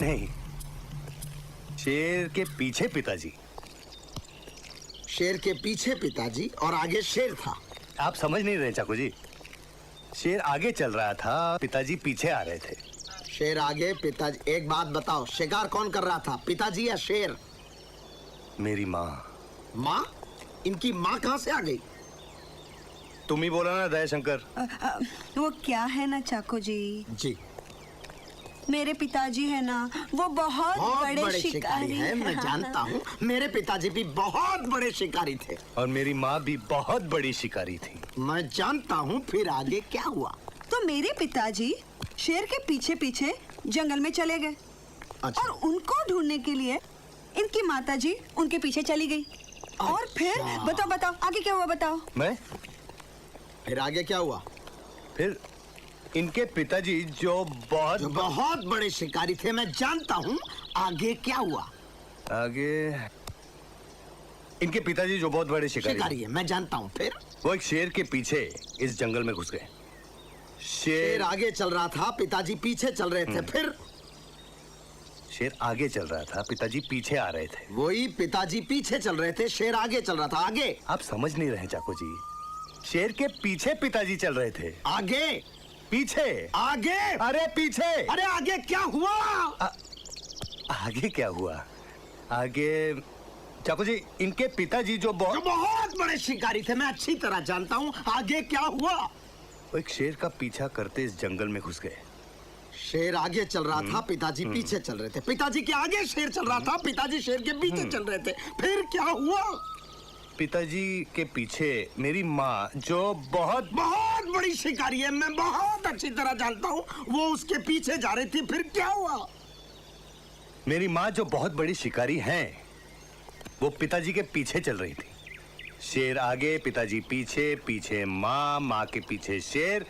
नहीं, शेर के पीछे पिताजी। शेर के पीछे पिताजी और आगे शेर था। आप समझ नहीं रहे चाकू जी। शेर आगे चल रहा था, पिताजी पीछे आ रहे थे। शेर आगे, पिताजी। एक बात बताओ, शिकार कौन कर रहा था, पिताजी या शेर? मेरी माँ। माँ? इनकी माँ कहाँ से आ गई? तुम ही बोला ना दयाशंकर। वो क्या है ना चाको जी, जी मेरे पिताजी है ना, वो बहुत बड़े शिकारी है। मैं जानता हूँ, मेरे पिताजी भी बहुत बड़े शिकारी थे। और मेरी माँ भी बहुत बड़ी शिकारी थी। मैं जानता हूँ। फिर आगे क्या हुआ? तो मेरे पिताजी शेर के पीछे पीछे जंगल में चले गए। अच्छा। और उनको ढूंढने के लिए इनकी माताजी उनके पीछे चली गई। और फिर बताओ बताओ आगे क्या हुआ, बताओ। मैं? फिर आगे क्या हुआ? फिर इनके पिताजी जो बहुत बड़े शिकारी थे, मैं जानता हूँ। आगे क्या हुआ? आगे इनके पिताजी जो बहुत बड़े शिकारी है, मैं जानता हूँ। फिर वो एक शेर के पीछे इस जंगल में घुस गए। शेर आगे चल रहा था, पिताजी पीछे चल रहे थे। फिर शेर आगे चल रहा था, पिताजी पीछे आ रहे थे। वही, पिताजी पीछे चल रहे थे, शेर आगे चल रहा था। आगे? आप समझ नहीं रहे चाको जी। शेर के पीछे पिताजी चल रहे थे। आगे? पीछे। आगे? अरे पीछे। अरे आगे क्या हुआ? आगे क्या हुआ? आगे चाको जी, इनके पिताजी जो बहुत बड़े शिकारी थे, मैं अच्छी तरह जानता हूँ। आगे क्या हुआ? वो एक शेर का पीछा करते इस जंगल में घुस गए। शेर आगे चल रहा था, पिताजी पीछे चल रहे थे। पिताजी के आगे शेर चल रहा था, पिताजी शेर के पीछे चल रहे थे। फिर क्या हुआ? पिताजी के पीछे मेरी माँ जो बहुत बड़ी शिकारी है, मैं बहुत अच्छी तरह जानता हूँ, वो उसके पीछे जा रही थी। फिर क्या हुआ? मेरी माँ जो बहुत बड़ी शिकारी हैं, वो पिताजी के पीछे चल रही थी। शेर आगे, पिताजी पीछे, पीछे माँ, माँ के पीछे शेर,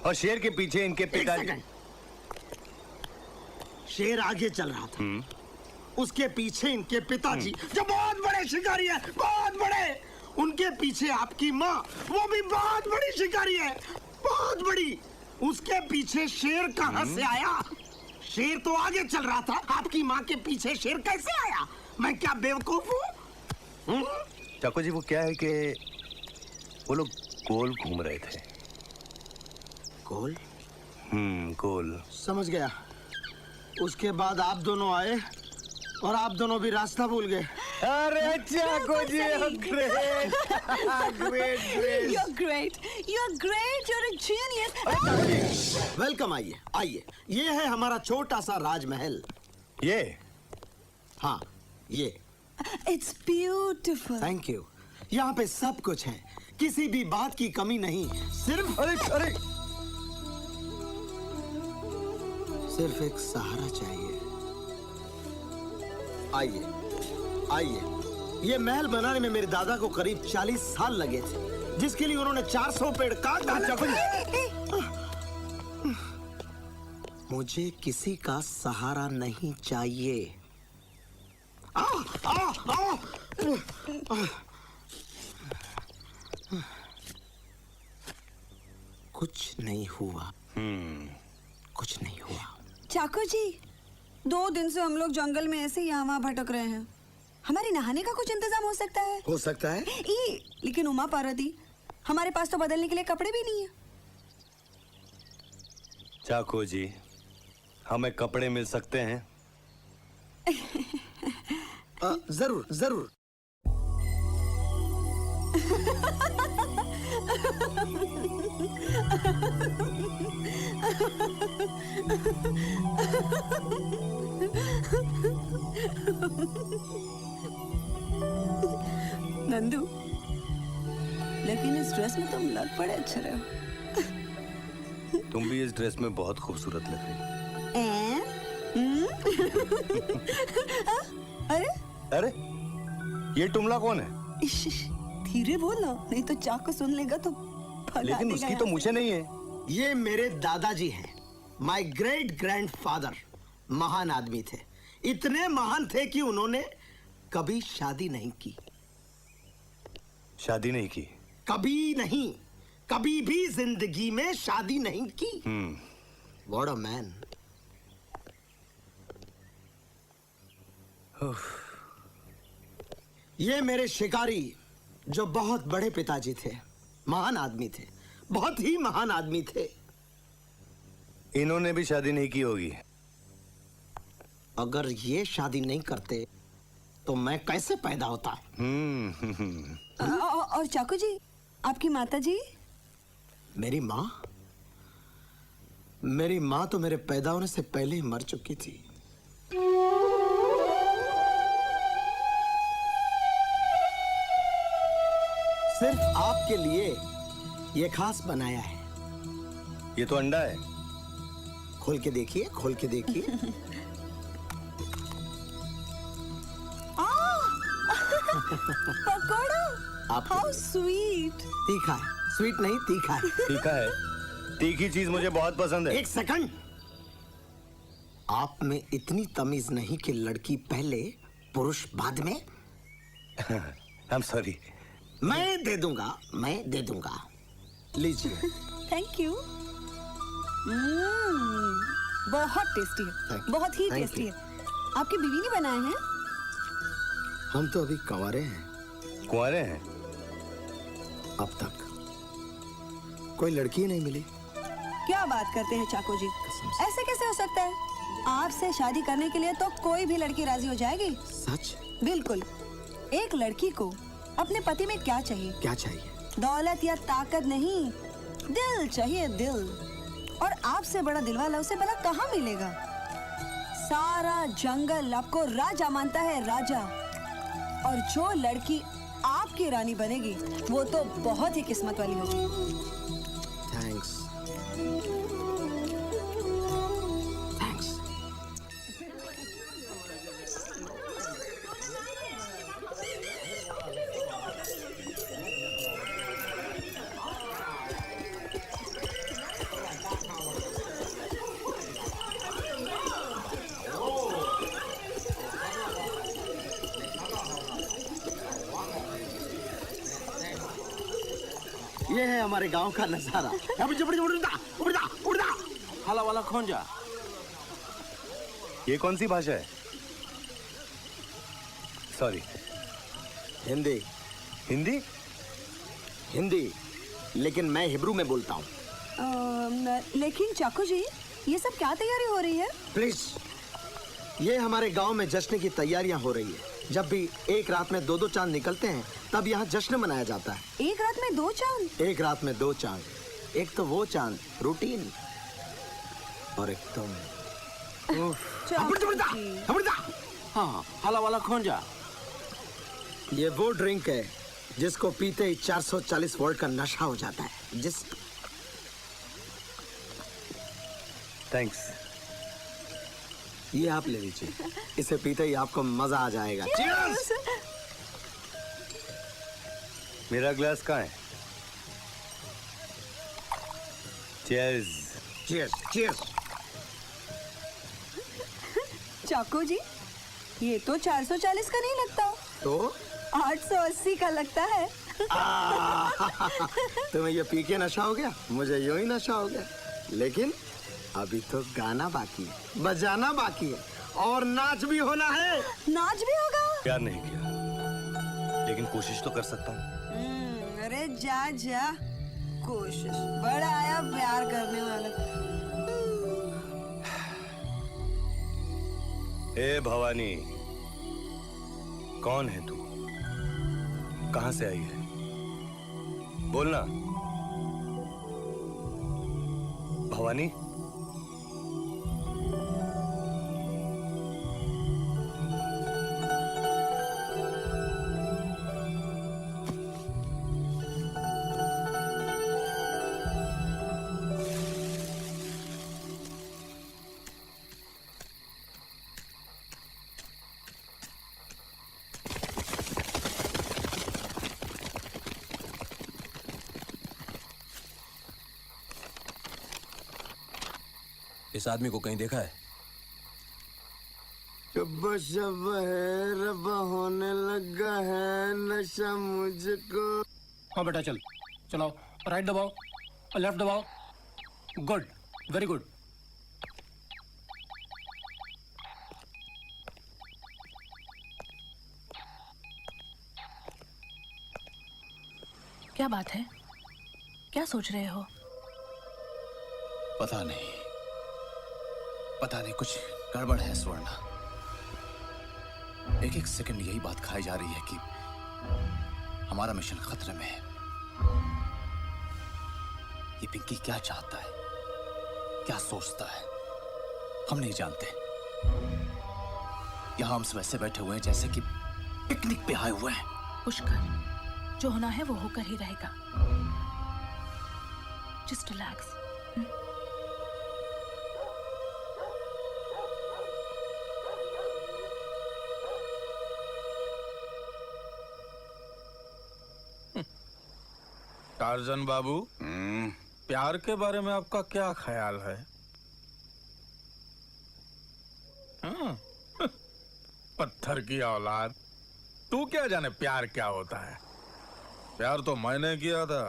और शेर के पीछे इनके पिताजी। शेर आगे चल रहा था, उसके पीछे इनके पिताजी जो बहुत बड़े शिकारी है, बहुत बड़े। उनके पीछे आपकी माँ, वो भी बहुत बड़ी शिकारी है, बहुत बड़ी। उसके पीछे शेर कहाँ से आया? शेर तो आगे चल रहा था, आपकी माँ के पीछे शेर कैसे आया? मैं क्या बेवकूफ हूँ? चाको जी, वो क्या है कि वो लोग गोल घूम रहे थे। गोल? गोल। समझ गया। उसके बाद आप दोनों आए और आप दोनों भी रास्ता भूल गए। अरे Chacko ji, great, You're great. You're great. You're a genius. Welcome, आइए आइए। ये है हमारा छोटा सा राजमहल। ये? हाँ, ये। It's beautiful. Thank you. यहाँ पे सब कुछ है, किसी भी बात की कमी नहीं। सिर्फ अरे सिर्फ एक सहारा चाहिए। आइए आइए। ये महल बनाने में मेरे दादा को करीब 40 साल लगे थे, जिसके लिए उन्होंने 400 पेड़ काट डाले। मुझे किसी का सहारा नहीं चाहिए। कुछ नहीं हुआ। कुछ नहीं हुआ। चाको जी, 2 दिन से हम लोग जंगल में ऐसे यहाँ वहाँ भटक रहे हैं। हमारे नहाने का कुछ इंतजाम हो सकता है? हो सकता है। लेकिन उमा पार्वती, हमारे पास तो बदलने के लिए कपड़े भी नहीं है। चाको जी, हमें कपड़े मिल सकते हैं? जरूर जरूर। नंदू, लेकिन इस ड्रेस में तुम लग बड़े अच्छे रहे हो। तुम भी इस ड्रेस में बहुत खूबसूरत लग रही अरे अरे ये टुमला कौन है? धीरे बोल ना, नहीं तो चाकू सुन लेगा तो भगा लेकिन देगा उसकी यहाँ तो से। मुझे नहीं है। ये मेरे दादाजी हैं, माय ग्रेट ग्रैंडफादर। महान आदमी थे, इतने महान थे कि उन्होंने कभी शादी नहीं की। शादी नहीं की? कभी नहीं, कभी भी जिंदगी में शादी नहीं की। What a man. ये मेरे शिकारी जो बहुत बड़े पिताजी थे, महान आदमी थे, बहुत ही महान आदमी थे। इन्होंने भी शादी नहीं की होगी। अगर ये शादी नहीं करते तो मैं कैसे पैदा होता? और चाकू जी, आपकी माता जी? मेरी माँ? मेरी माँ तो मेरे पैदा होने से पहले ही मर चुकी थी। सिर्फ आपके लिए ये खास बनाया है। ये तो अंडा है। खोल के देखिए, खोल के देखिए। पकोड़ा। How sweet. तीखा है, स्वीट नहीं तीखा है। तीखा है? तीखी चीज मुझे बहुत पसंद है। एक सेकंड, आप में इतनी तमीज नहीं कि लड़की पहले पुरुष बाद में? I am sorry. मैं दे दूंगा, मैं दे दूंगा। लीजिए। Thank you. बहुत टेस्टी है, बहुत ही Thank टेस्टी you. है। आपकी बीवी ने बनाए हैं? हम तो अभी कंवारे हैं। कुंवारे हैं? अब तक कोई लड़की ही नहीं मिली। क्या बात करते हैं चाकू जी, ऐसे कैसे हो सकता है? आपसे शादी करने के लिए तो कोई भी लड़की राजी हो जाएगी। सच? बिल्कुल। एक लड़की को अपने पति में क्या चाहिए? क्या चाहिए? दौलत या ताकत नहीं, दिल चाहिए, दिल। और आपसे बड़ा दिलवाला उसे भला कहाँ मिलेगा? सारा जंगल आपको राजा मानता है, राजा। और जो लड़की आपकी रानी बनेगी वो तो बहुत ही किस्मत वाली होगी। थैंक्स। थैंक्स। ये है हमारे गांव का नजारा। हाला वाला खोंजा। ये कौन सी भाषा है? सॉरी। हिंदी। हिंदी? हिंदी, लेकिन मैं हिब्रू में बोलता हूँ। लेकिन चाकू जी, ये सब क्या तैयारी हो रही है? प्लीज, ये हमारे गांव में जश्न की तैयारियां हो रही है। जब भी एक रात में दो चांद निकलते हैं तब यहाँ जश्न मनाया जाता है। एक रात में 2 चांद? एक रात में 2 चांद। एक तो वो चांद रूटीन, और एक तुम। हाँ, हाला वाला खोंजा। ये वो ड्रिंक है जिसको पीते ही 440 वोल्ट का नशा हो जाता है। थैंक्स। ये आप ले लीजिए, इसे पीते ही आपको मजा आ जाएगा। Cheers! मेरा ग्लास कहाँ है? Cheers. Cheers, cheers. चाकू जी, ये तो 440 का नहीं लगता, तो 880 का लगता है। तुम्हें ये पी के नशा हो गया, मुझे यूं ही नशा हो गया। लेकिन अभी तो गाना बाकी है, बजाना बाकी है, और नाच भी होना है। नाच भी होगा? प्यार नहीं किया, लेकिन कोशिश तो कर सकता हूँ। अरे जा जा, कोशिश। बड़ा आया प्यार करने वाला। ए भवानी, कौन है तू? कहाँ से आई है? बोलना। भवानी? इस आदमी को कहीं देखा है? शब्बा शब्बा है, रब्बा होने लगा है नशा मुझको। हाँ बेटा चल, चलाओ, राइट दबाओ, लेफ्ट दबाओ, गुड, वेरी गुड। क्या बात है? क्या सोच रहे हो? पता नहीं कुछ गड़बड़ है स्वर्णा। एक एक सेकंड यही बात खाई जा रही है कि हमारा मिशन खतरे में है। ये पिंकी क्या चाहता है, क्या सोचता है, हम नहीं जानते। यहां हम सब ऐसे बैठे हुए हैं जैसे कि पिकनिक पे आए हुए हैं। पुष्कर, जो होना है वो होकर ही रहेगा। Just relax. टार्जन बाबू, प्यार के बारे में आपका क्या ख्याल है? पत्थर की औलाद, तू क्या जाने प्यार क्या होता है? प्यार तो मैंने किया था।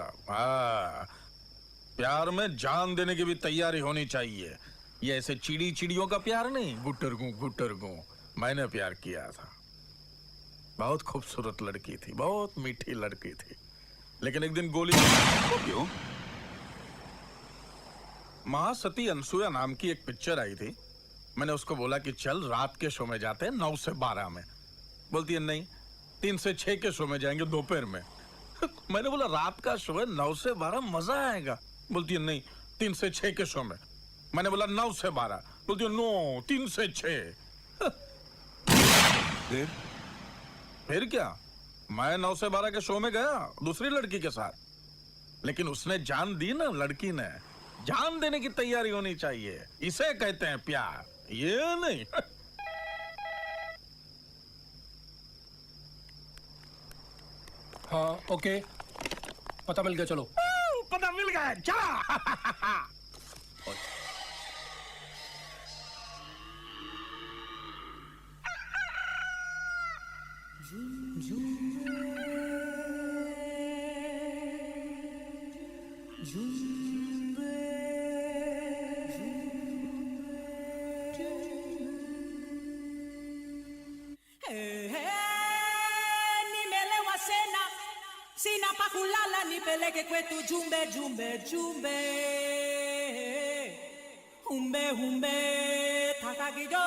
प्यार में जान देने की भी तैयारी होनी चाहिए। ये ऐसे चिड़ियों का प्यार नहीं, गुटरगू। मैंने प्यार किया था। बहुत खूबसूरत लड़की थी, बहुत मीठी लड़की थी, लेकिन एक दिन गोली। क्यों? महासती अनसुया नाम की एक पिक्चर आई थी। मैंने उसको बोला कि चल रात के शो में जाते हैं 9 से 12 में। बोलती है नहीं, 3 से 6 के शो में जाएंगे दोपहर में। मैंने बोला रात का शो है, 9 से 12 मजा आएगा। बोलती है नहीं, 3 से 6 के शो में। मैंने बोला 9 से 12। बोलती है नो, 3 से 6। फिर क्या, मैं 9 से 12 के शो में गया दूसरी लड़की के साथ, लेकिन उसने जान दी ना। लड़की ने जान देने की तैयारी होनी चाहिए। इसे कहते हैं प्यार, ये नहीं। हाँ ओके, पता मिल गया, चलो। पता मिल गया, चला। Sina pa kulala ni peleke kwetu jumbe jumbe jumbe humbe humbe takagijo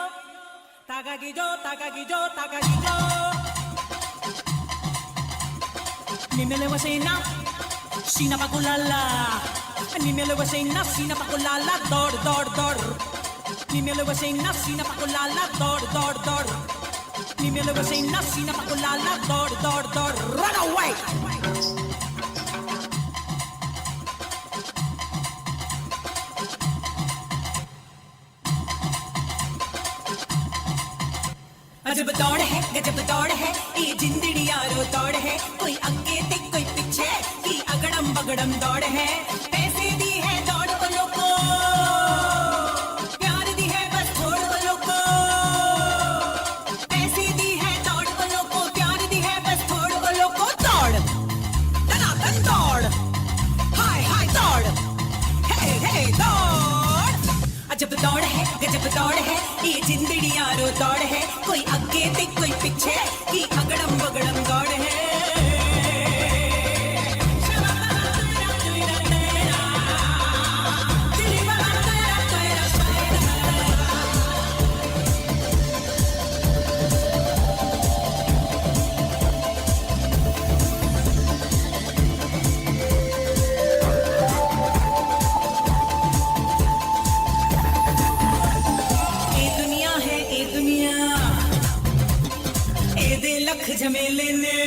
takagijo takagijo takagijo nimelewa sina pa kulala nimelewa sina pa kulala dor dor dor nimelewa sina pa kulala dor dor dor nimelewa sina pa kulala dor dor dor run away. अजब दौड़ है, गजब दौड़ है, ये जिंदड़ी यारो दौड़ है। कोई आगे ते कोई पीछे, की अगड़म बगड़म दौड़ है। पैसे दी है दौड़ वालों को, प्यार दी है बस छोड़ वालों को। पैसे दी है दौड़ वालों को, प्यार दी है बस छोड़ वालों को। दौड़, दनादन दौड़, हाय हाय दौड़, हे हे दौड़। अजब दौड़ है, गजब दौड़ है, ये जिंदड़ी यारो दौड़ है। कोई आगे ते कोई पीछे, की अगड़म बगड़म दौड़ है। लख झमेले ने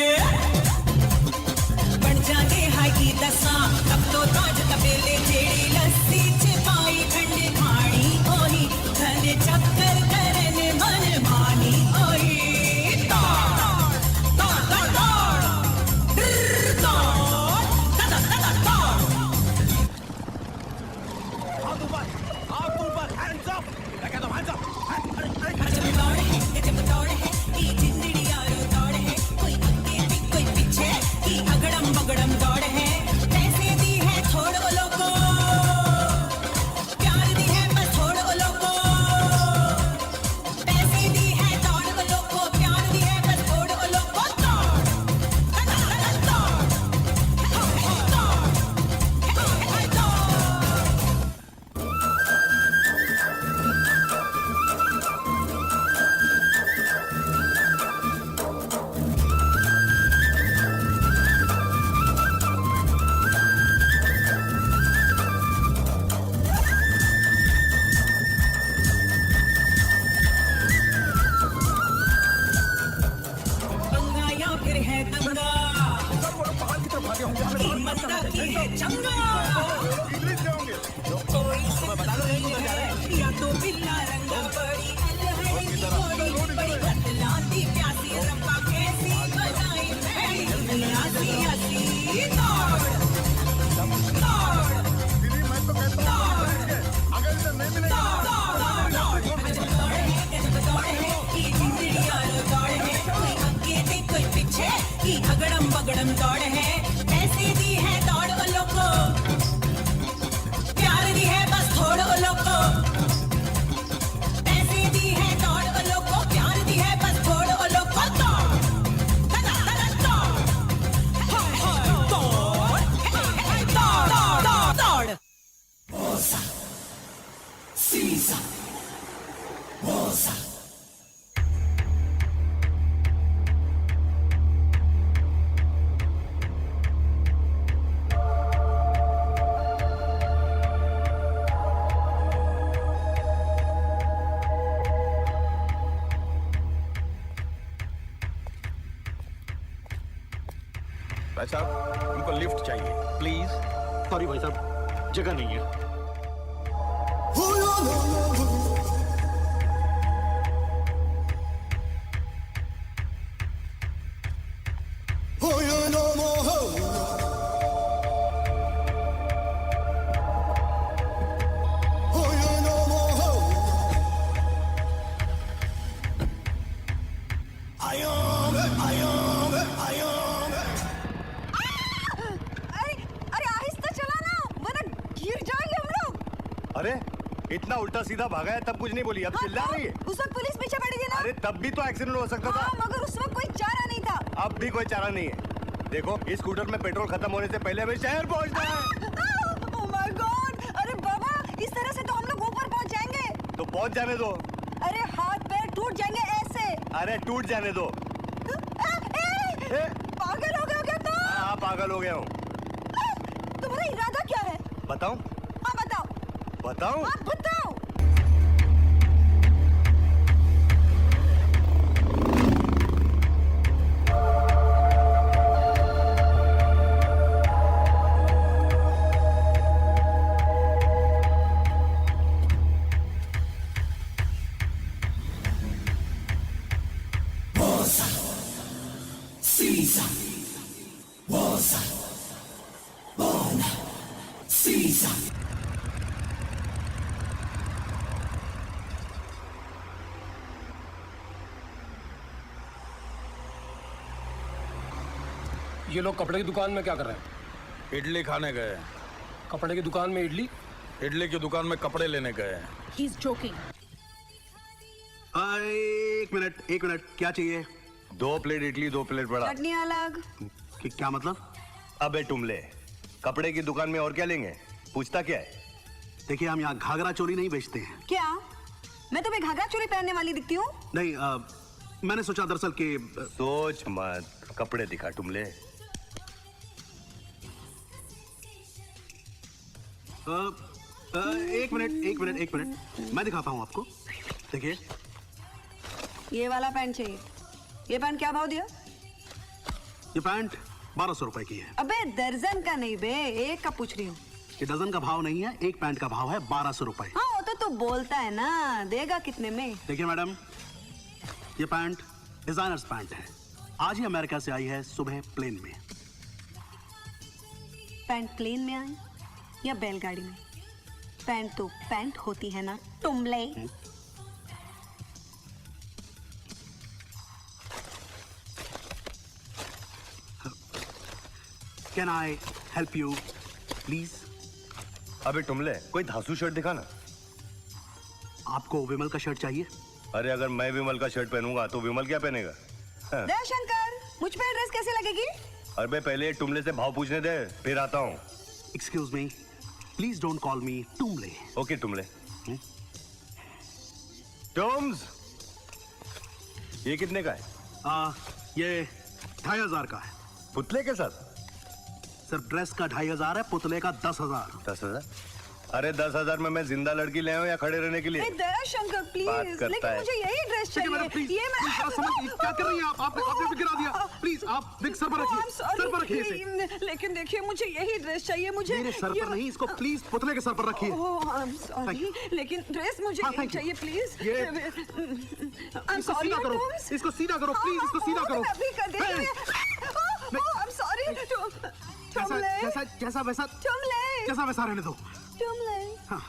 बन जागे हाई की दसा तब तो ताज तबेले जेड़ी लस्सी च पाई ठंडे पानी ओही धने चक्कर करने मन मानी ओही दौड़ दौड़ दौड़ दौड़ दौड़ दौड़ दौड़ दौड़। हाथ ऊपर, hands है दंगा मंदा की है चंगा कोई या तो बिल्ला रंगा बड़ी बड़ी बतलाती प्यासी रंगा कैसी बनाई मैं हसी हसी दौड़ अगड़म बगड़म दौड़ है ऐसी दी है दौड़ वालों को प्यार दी है बस थोड़ वालों को ऐसी दी है दौड़ वालों को प्यार दी है बस थोड़ वालों को दौड़ दौड़ Bosa, Sisa, Bosa. भाई साहब हमको लिफ्ट चाहिए प्लीज। सॉरी भाई साहब जगह नहीं है। अरे इतना उल्टा सीधा भागा है तब कुछ नहीं बोली, अब चिल्ला रही है। उस वक्त पुलिस पीछे पड़ी थी ना। अरे तब भी तो एक्सीडेंट हो सकता था। मगर उस वक्त कोई चारा नहीं था। अब भी कोई चारा नहीं है। देखो इस स्कूटर में पेट्रोल खत्म होने से पहले हमें शहर पहुंचना है। Oh my God! अरे बाबा इस तरह से तो हम लोग ऊपर पहुंच जाएंगे। तो पहुंच जाने दो। अरे हाथ पैर टूट जाएंगे ऐसे। अरे टूट जाने दो। पागल हो गए हो क्या तुम? हाँ पागल हो गया हूँ। तुम्हारा इरादा क्या है? बताऊं? हाँ बताओ। बताऊं? हाँ बताओ। Bosa, Sisa, Bosa, Bona, Sisa. ये लोग कपड़े की दुकान में क्या कर रहे हैं? इडली खाने गए। कपड़े की दुकान में इडली? इडली की दुकान में कपड़े लेने गए। He's joking. एक मिनट क्या चाहिए? 2 प्लेट इडली 2 प्लेट बड़ा। चटनी अलग। क्या मतलब? अबे टुमले, कपड़े की दुकान में और क्या लेंगे? पूछता क्या है? देखिए हम यहाँ घाघरा चोली नहीं बेचते हैं। क्या? मैं तुम्हें घाघरा चोली पहनने वाली दिखती हूँ? नहीं मैंने सोचा दरअसल कि सोच मत, कपड़े दिखा टुमले। एक मिनट मैं दिखाता हूँ आपको। देखिए ये वाला पैंट चाहिए। ये पैंट क्या भाव दिया? ये पैंट 1200 रुपए की है। अबे दर्जन का नहीं बे, एक का पूछ रही हूँ। ये डजन का भाव नहीं है, एक पैंट का भाव है 1200 रुपए। हाँ वो तो तू बोलता है ना, देगा कितने में? देखिए मैडम, ये पैंट डिजाइनर्स पैंट है, आज ही अमेरिका से आई है, सुबह प्लेन में। पैंट प्लेन में आई या बैलगाड़ी में? पैंट तो पैंट होती है ना Tumle. Can I help you please? अबे टुमले, कोई धांसू शर्ट दिखाना। आपको विमल का शर्ट चाहिए? अरे अगर मैं विमल का शर्ट पहनूंगा तो विमल क्या पहनेगा? हाँ। दयाशंकर, मुझ पे ड्रेस कैसे लगेगी? अरे पहले टुमले से भाव पूछने दे, फिर आता हूँ। Excuse me, please don't call me Tumle. Okay Tumle. Toms, ये कितने का है? ये 2500 का है। पुतले के साथ? सिर्फ ड्रेस का 2500 है, पुतले का 10,000। 10,000? अरे 10,000 में मैं जिंदा लड़की ले आऊं या खड़े रहने के लिए? दयाशंकर बात प्लीज, करता लेकिन है। मुझे यही ड्रेस देखिए चाहिए। मैडम प्लीज ये मैं क्या कर रही हैं आप? आपने भी गिरा दिया। प्लीज आप देख सर पर रखिए, सर पर रखिए इसे। लेकिन देखिए मुझे यही ड्रेस चाहिए। मुझे मेरे सर पर नहीं, इसको प्लीज पुतले के सर पर रखिए। ओह आई एम सॉरी, लेकिन ड्रेस मुझे हाँ, यही thank you। चाहिए प्लीज। ये आई एम इसको सॉरी। सीधा करो, इसको सीधा करो प्लीज, इसको सीधा करो। मैं अभी कर देती हूँ। I am sorry. जैसा वैसा रहने दो। तुमले हाँ।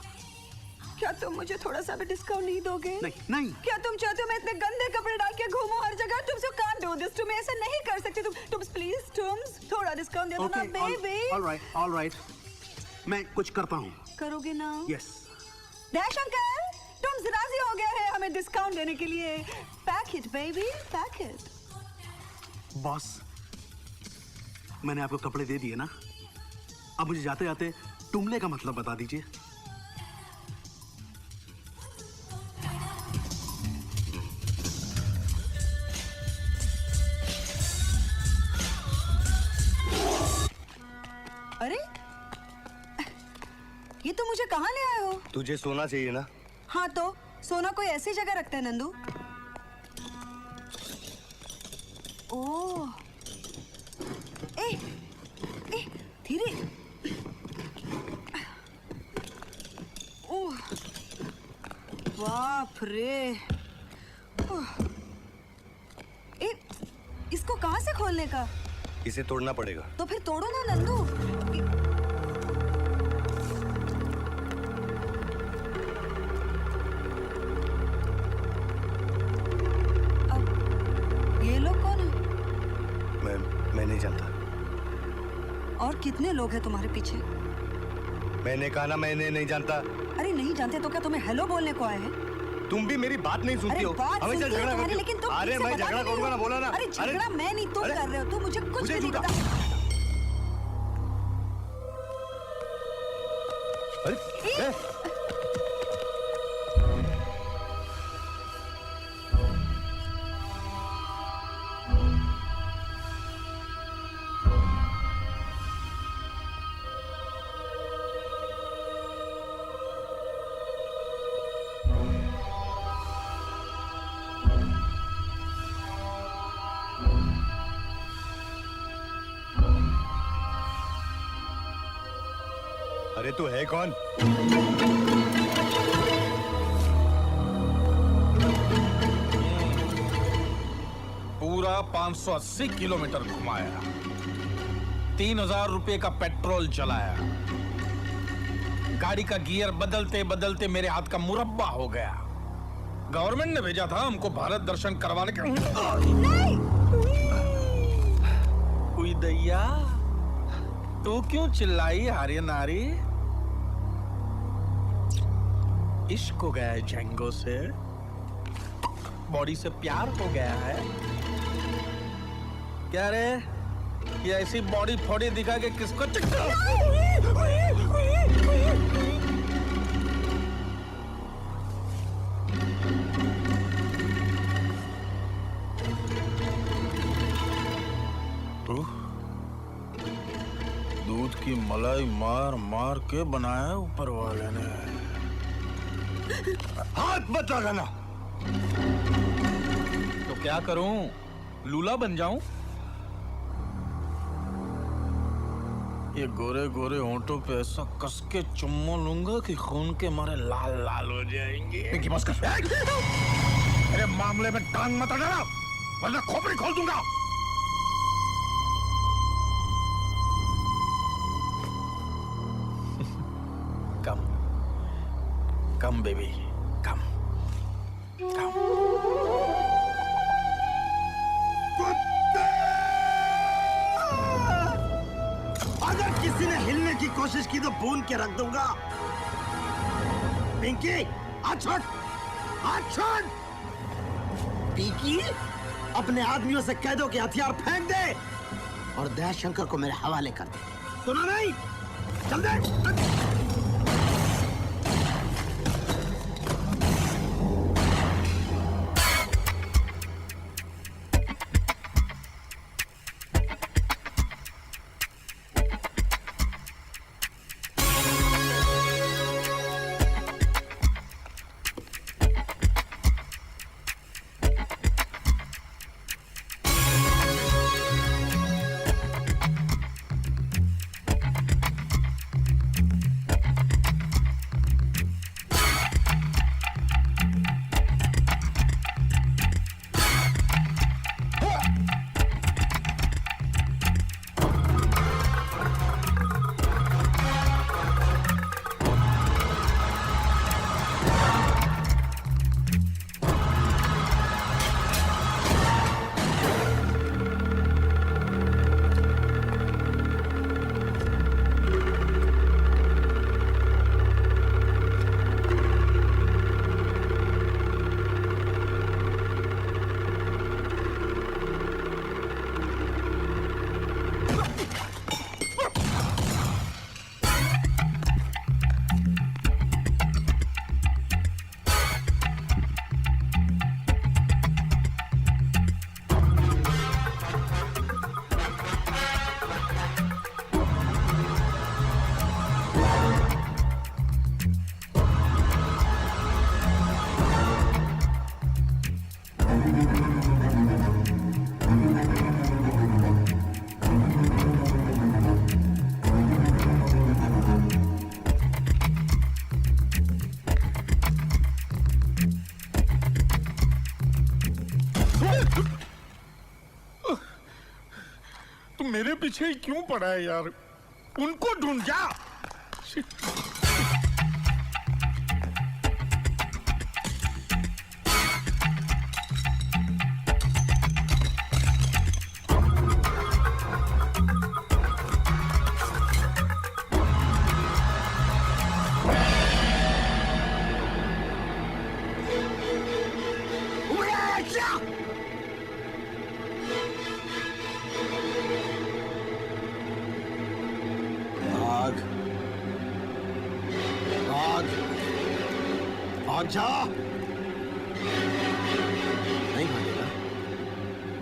क्या तुम मुझे थोड़ा सा भी डिस्काउंट नहीं दोगे? नहीं। क्या तुम चाहते हो मैं इतने गंदे कपड़े डाल के घूमूं हर जगह? तुम सो कांट डू दिस, तुम ऐसा नहीं कर सकते। तुम प्लीज थोड़ा डिस्काउंट दे दो ना बेबी। ऑल राइट, मैं कुछ करता हूँ। करोगे ना? यस। दयाशंकर, तुम राजी हो गए हैं हमें डिस्काउंट देने के लिए। Pack it baby, pack it. Boss, मैंने आपको कपड़े दे दिए ना, अब मुझे जाते जाते टुमले का मतलब बता दीजिए। अरे ये तो मुझे कहाँ ले आए हो? तुझे सोना चाहिए ना? हाँ तो सोना कोई ऐसी जगह रखता है नंदू? ओह, ए, धीरे। ओह, बाप रे। इसको कहाँ से खोलने का? इसे तोड़ना पड़ेगा। तो फिर तोड़ो ना नंदू। अब ये लोग कौन है? मैं नहीं जानता। और कितने लोग हैं तुम्हारे पीछे? मैंने कहा ना मैंने नहीं जानता। अरे नहीं जानते तो क्या तुम्हें हेलो बोलने को आए हैं? तुम भी मेरी बात नहीं सुनती हो। हमेशा झगड़ा करती हो। लेकिन तुम अरे मैं झगड़ा करूंगा ना, बोला ना। अरे झगड़ा मैं नहीं, तुम कर रहे हो। तुम मुझे कुछ भी नहीं पता। अरे अरे तू है कौन? पूरा 580 किलोमीटर घुमाया, 3,000 रुपए का पेट्रोल चलाया, गाड़ी का गियर बदलते बदलते मेरे हाथ का मुरब्बा हो गया। गवर्नमेंट ने भेजा था हमको भारत दर्शन करवाने के। कोई दैया, तू क्यों चिल्लाई आर्य नारी? इश्क हो गया है जेंगो से, बॉडी से प्यार हो गया है क्या रे? ये ऐसी बॉडी फोड़ी दिखा के किसको दूध की मलाई मार मार के बनाया ऊपर वाले ने। हाथ मत लगाना। तो क्या करूं? लूला बन जाऊं? ये गोरे गोरे होंठों पे ऐसा कस के चुम्मा लूंगा कि खून के मारे लाल लाल हो जाएंगे। पिंकी बस कर। अरे मामले में टांग मत अड़ाना, वरना खोपड़ी खोल दूंगा। कम बेबी, कम। अगर किसी ने हिलने की कोशिश की तो भून के रख दूंगा। पिंकी, हाथ छोड़। पिंकी, अपने आदमियों से कह दो कि हथियार फेंक दे और दयाशंकर को मेरे हवाले कर दे। सुना नहीं? चल दे। तू मेरे पीछे ही क्यों पड़ा है यार? उनको ढूंढ जा। आग आग आग जा। नहीं भागेगा,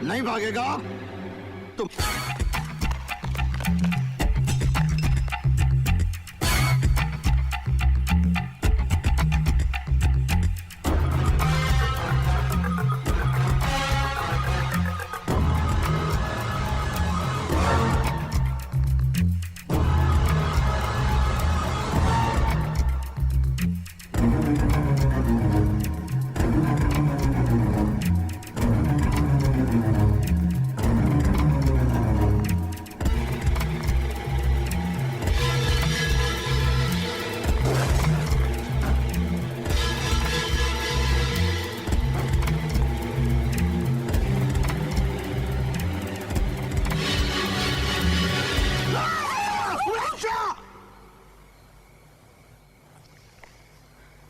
नहीं भागेगा तुम।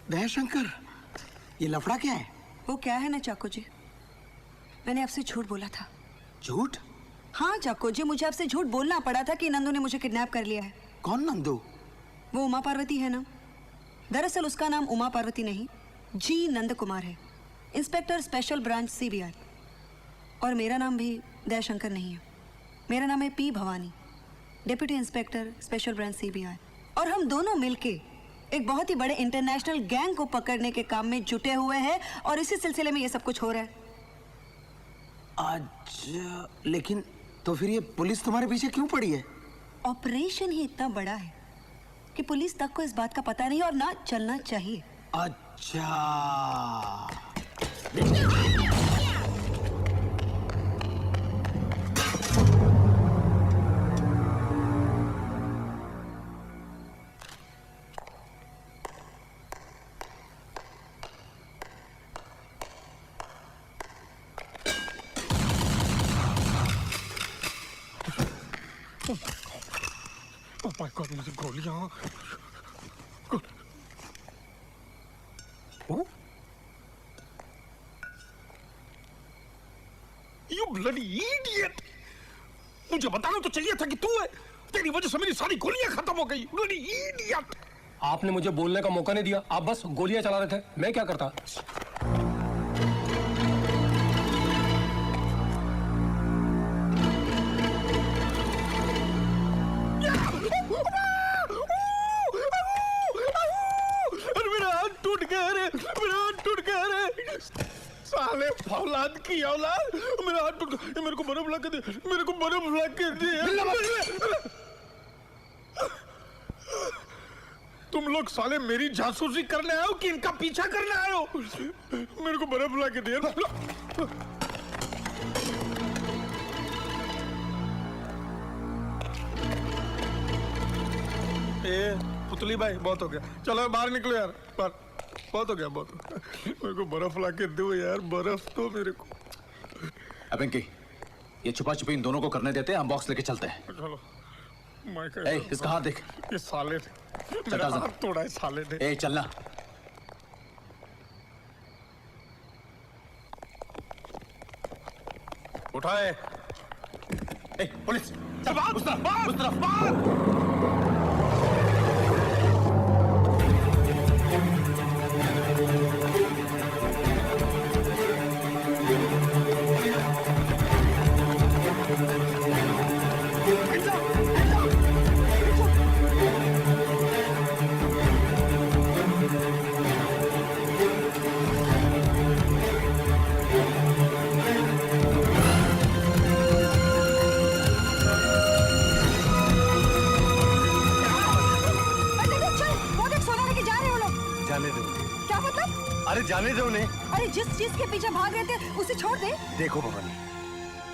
दयाशंकर, ये लफड़ा क्या है? वो क्या है ना चाको जी, मैंने आपसे झूठ बोला था। झूठ? हाँ चाको जी, मुझे आपसे झूठ बोलना पड़ा था कि नंदू ने मुझे किडनैप कर लिया है। कौन नंदू? वो उमा पार्वती है ना। दरअसल उसका नाम उमा पार्वती नहीं, जी नंद कुमार है, इंस्पेक्टर स्पेशल ब्रांच CBI। और मेरा नाम भी दयाशंकर नहीं है, मेरा नाम है P Bhavani, deputy inspector special branch CBI। और हम दोनों मिलके एक बहुत ही बड़े इंटरनेशनल गैंग को पकड़ने के काम में जुटे हुए हैं, और इसी सिलसिले में ये सब कुछ हो रहा है। अच्छा, लेकिन तो फिर ये पुलिस तुम्हारे पीछे क्यों पड़ी है? ऑपरेशन ही इतना बड़ा है कि पुलिस तक को इस बात का पता नहीं और ना चलना चाहिए। अच्छा, Oh my God, मुझे गोलियां। You bloody idiot! मुझे बताना तो चाहिए था कि तू है। तेरी वजह से मेरी सारी गोलियां खत्म हो गई। Bloody idiot! आपने मुझे बोलने का मौका नहीं दिया, आप बस गोलियां चला रहे थे। मैं क्या करता? साले औलाद की औलाद, मेरा हाथ टूट गया। मेरे को बर्फ ला के दे, मेरे को बर्फ ला के दे। तुम लोग साले मेरी जासूसी करने आए हो कि इनका पीछा करने आए हो? मेरे को बर्फ ला के दे। पुतली भाई, बहुत हो गया, चलो बाहर निकलो यार, बाहर। बहुत हो गया, बहुत हो गया। मेरे को बर्फ ला के दो यार, बर्फ तो मेरे को। पिंकी, ये छुपा छुपी इन दोनों को करने देते हैं, हम बॉक्स लेके चलते हैं। चलो। इसका हाथ देख। ये साले ने मेरा हाथ तोड़ा है, साले ने। ए चलना। उठाए। पुलिस, चल बाहर, उस तरफ, बाहर। अरे जाने दो उन्हें। अरे जिस चीज के पीछे भाग रहे थे उसे छोड़ दे। देखो भवानी,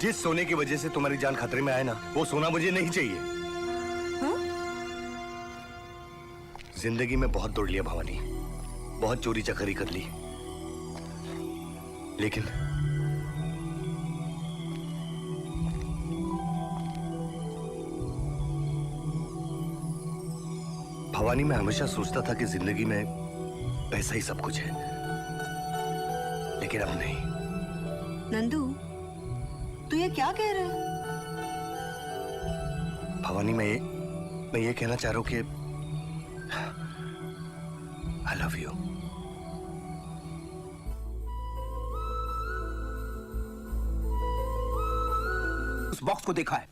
जिस सोने की वजह से तुम्हारी जान खतरे में आए ना, वो सोना मुझे नहीं चाहिए। जिंदगी में बहुत दौड़ लिया भवानी, बहुत चोरी चकारी कर ली, लेकिन भवानी, मैं हमेशा सोचता था कि जिंदगी में पैसा ही सब कुछ है, लेकिन अब नहीं। नंदू, तू ये क्या कह रहा है? भवानी, मैं ये कहना चाह रहा हूं कि आई लव यू। उस बॉक्स को देखा है?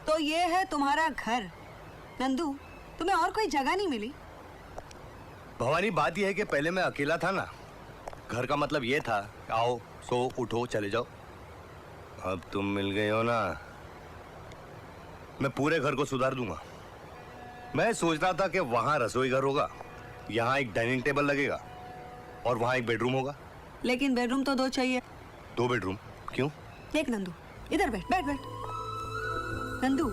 तो ये है तुम्हारा घर। नंदू, तुम्हें और कोई जगह नहीं मिली? भवानी, बात यह है कि पहले मैं अकेला था ना, घर का मतलब ये था आओ सो उठो चले जाओ। अब तुम मिल गए हो ना, मैं पूरे घर को सुधार दूंगा। मैं सोच रहा था कि वहां रसोई घर होगा, यहाँ एक डाइनिंग टेबल लगेगा और वहां एक बेडरूम होगा। लेकिन बेडरूम तो 2 चाहिए। 2 बेडरूम क्यों? देख नंदू, इधर बैठ बैठ बैठ। नंदू,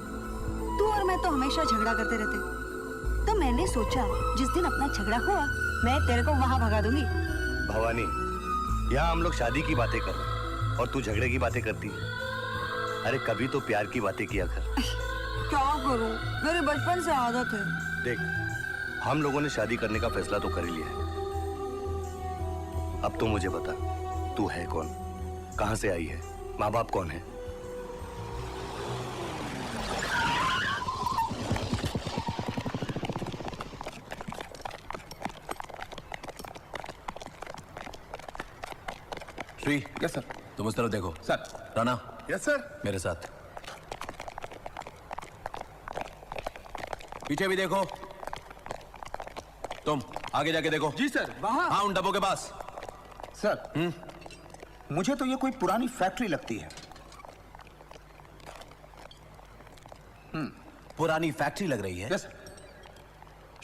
तू और मैं तो हमेशा झगड़ा करते रहते, तो मैंने सोचा जिस दिन अपना झगड़ा हुआ मैं तेरे को वहां भगा दूंगी। भवानी, यहाँ हम लोग शादी की बातें कर रहे और तू झगड़े की बातें करती है। अरे कभी तो प्यार की बातें किया कर। क्या करूं, मेरी बचपन से आदत है। देख, हम लोगों ने शादी करने का फैसला तो कर ही लिया है। अब तो मुझे बता, तू है कौन, कहां से आई है, माँ बाप कौन है? Shri, yes sir. तुम उस तरफ देखो। सर। Rana, yes sir. मेरे साथ। पीछे भी देखो। तुम आगे जाके देखो। जी सर। वहां? हाँ, उन डब्बों के पास। सर, मुझे तो ये कोई पुरानी फैक्ट्री लगती है। पुरानी फैक्ट्री लग रही है? यस।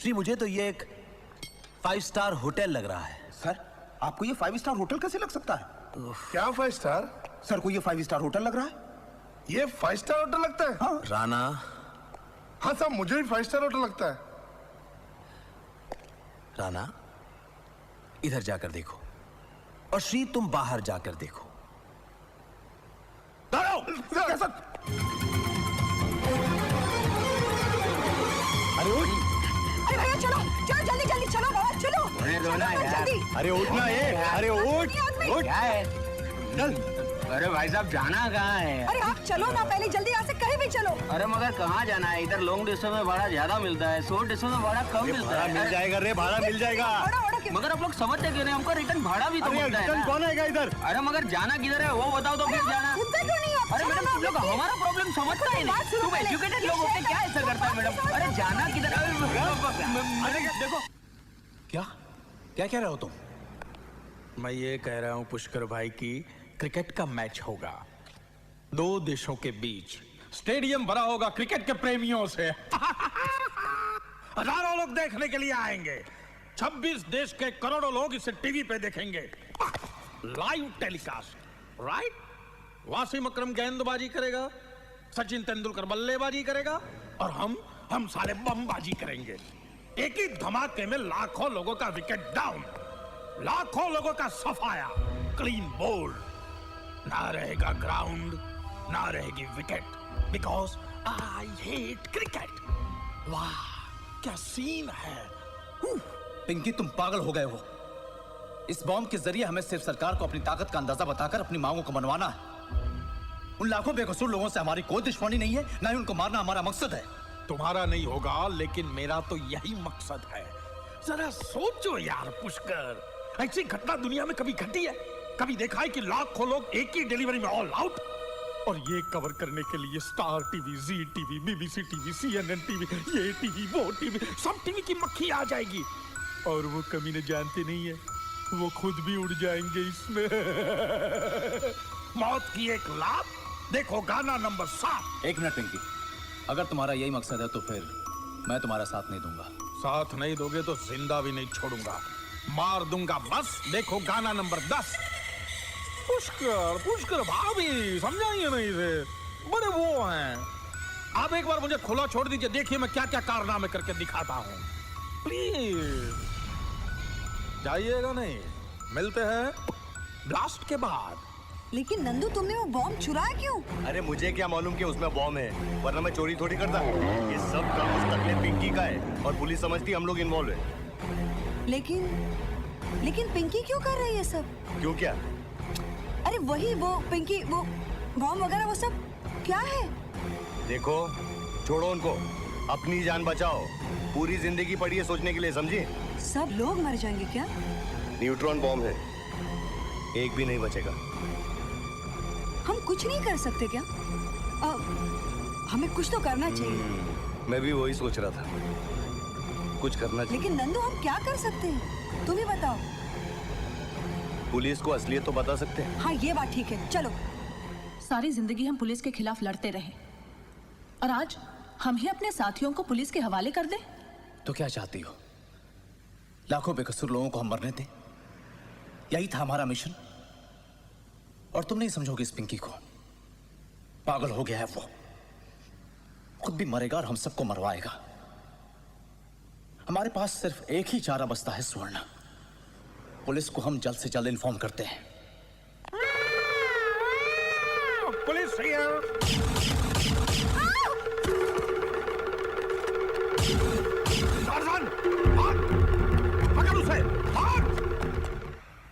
श्री, मुझे तो ये एक 5 स्टार होटल लग रहा है। सर, आपको ये 5 स्टार होटल कैसे लग सकता है? क्या 5 स्टार? सर को ये 5 स्टार होटल लग रहा है? ये 5 स्टार होटल लगता है? हाँ। राणा। हाँ साहब, मुझे भी 5 स्टार होटल लगता है। राणा, इधर जाकर देखो, और श्री तुम बाहर जाकर देखो। अरे भैया चलो चलो, जल्दी जल्दी चलो बाबा, चलो। अरे रोना चलो, यार। जल्दी। अरे उठना ये, अरे उठ उठ। क्या है? चल। अरे भाई साहब, जाना कहाँ है? अरे आप चलो ना, पहले जल्दी यहाँ से कहीं भी चलो। अरे मगर कहाँ जाना है? इधर लॉन्ग डिस्टेंस में भाड़ा ज्यादा मिलता है, शॉर्ट डिस्टेंस में भाड़ा कम मिलता है। मिल जाएगा रे, भाड़ा मिल जाएगा। मगर आप लोग समझते क्यों नहीं? हमको रिटर्न भाड़ा भी तो मिलता है ना। कौन आएगा इधर? अरे मगर जाना किधर है वो बताओ तो फिर जाना। अरे मैडम, तुम लोग हमारा प्रॉब्लम समझता ही नहीं। तुम एजुकेटेड लोग होते क्या ऐसा करता है मैडम? अरे जाना किधर? अरे देखो, क्या क्या कह रहे हो तुम? मैं ये कह रहा हूं पुष्कर भाई की क्रिकेट का मैच होगा 2 देशों के बीच, स्टेडियम भरा होगा क्रिकेट के प्रेमियों से। हजारों लोग देखने के लिए आएंगे। 26 देश के करोड़ों लोग इसे टीवी पे देखेंगे, लाइव टेलीकास्ट। राइट? वासिम अकरम गेंदबाजी करेगा, सचिन तेंदुलकर बल्लेबाजी करेगा, और हम साले बमबाजी करेंगे। एक ही धमाके में लाखों लोगों का विकेट डाउन, लाखों लोगों का सफाया, क्लीन बोल्ड। ना रहेगा ग्राउंड, ना रहेगी wicket, because I hate cricket. वाह, क्या सीन है। पिंकी, तुम पागल हो गए हो। इस बॉम्ब के जरिए हमें सिर्फ सरकार को अपनी ताकत का अंदाजा बताकर अपनी मांगों को मनवाना है। उन लाखों बेकसूर लोगों से हमारी कोई दुश्मनी नहीं है, ना ही उनको मारना हमारा मकसद है। तुम्हारा नहीं होगा, लेकिन मेरा तो यही मकसद है। जरा सोचो यार पुष्कर, ऐसी घटना दुनिया में कभी घटी है? कभी देखा है कि लाखों लोग एक ही डिलीवरी में ऑल आउट? और ये कवर करने के लिए Star TV, Zee TV, BBC TV, CNN TV, ये टीवी, वो टीवी, सब टीवी की मक्खी आ जाएगी। और वो कमीने जानते नहीं है, वो खुद भी उड़ जाएंगे इसमें। मौत की एक लात। देखो गाना नंबर 7। एक मिनट पिंकी, अगर तुम्हारा यही मकसद है तो फिर मैं तुम्हारा साथ नहीं दूंगा। साथ नहीं दोगे तो जिंदा भी नहीं छोड़ूंगा, मार दूंगा बस। देखो गाना नंबर 10। पुष्कर भाभी समझाइए नहीं इसे, बड़े वो हैं। आप एक बार मुझे खुला छोड़ दीजिए, देखिए मैं क्या क्या कारनामे करके दिखाता हूँ। प्लीज जाइएगा नहीं, मिलते हैं ब्लास्ट के बाद। लेकिन नंदू तुमने वो बॉम्ब चुराया क्यों? अरे मुझे क्या मालूम कि उसमें बॉम्ब है, वरना मैं चोरी थोड़ी करता। ये सब काम उस टकले पिंकी का है और पुलिस समझती हम लोग इन्वॉल्व है। लेकिन पिंकी क्यों कर रही है सब? क्यों क्या? अरे वही वो पिंकी, वो बॉम्ब वगैरह वो सब क्या है? देखो छोड़ो उनको, अपनी जान बचाओ। पूरी जिंदगी पड़ी है सोचने के लिए, समझी? सब लोग मर जाएंगे क्या? न्यूट्रॉन बॉम्ब है, एक भी नहीं बचेगा। हम कुछ नहीं कर सकते क्या? हमें कुछ तो करना चाहिए। मैं भी वही सोच रहा था, कुछ करना चाहिए। लेकिन नंदू हम क्या कर सकते हैं, तुम ही बताओ। पुलिस को असलियत तो बता सकते हैं। हाँ ये बात ठीक है, चलो। सारी जिंदगी हम पुलिस के खिलाफ लड़ते रहे और आज हम ही अपने साथियों को पुलिस के हवाले कर दें? तो क्या चाहती हो? लाखों बेकसूर लोगों को हम मरने दें? यही था हमारा मिशन। और तुम नहीं समझोगे इस पिंकी को, पागल हो गया है वो, खुद भी मरेगा और हम सबको मरवाएगा। हमारे पास सिर्फ एक ही चारा बचता है, सुवर्णा। पुलिस को हम जल्द से जल्द इन्फॉर्म करते हैं। पुलिस पकड़ उसे।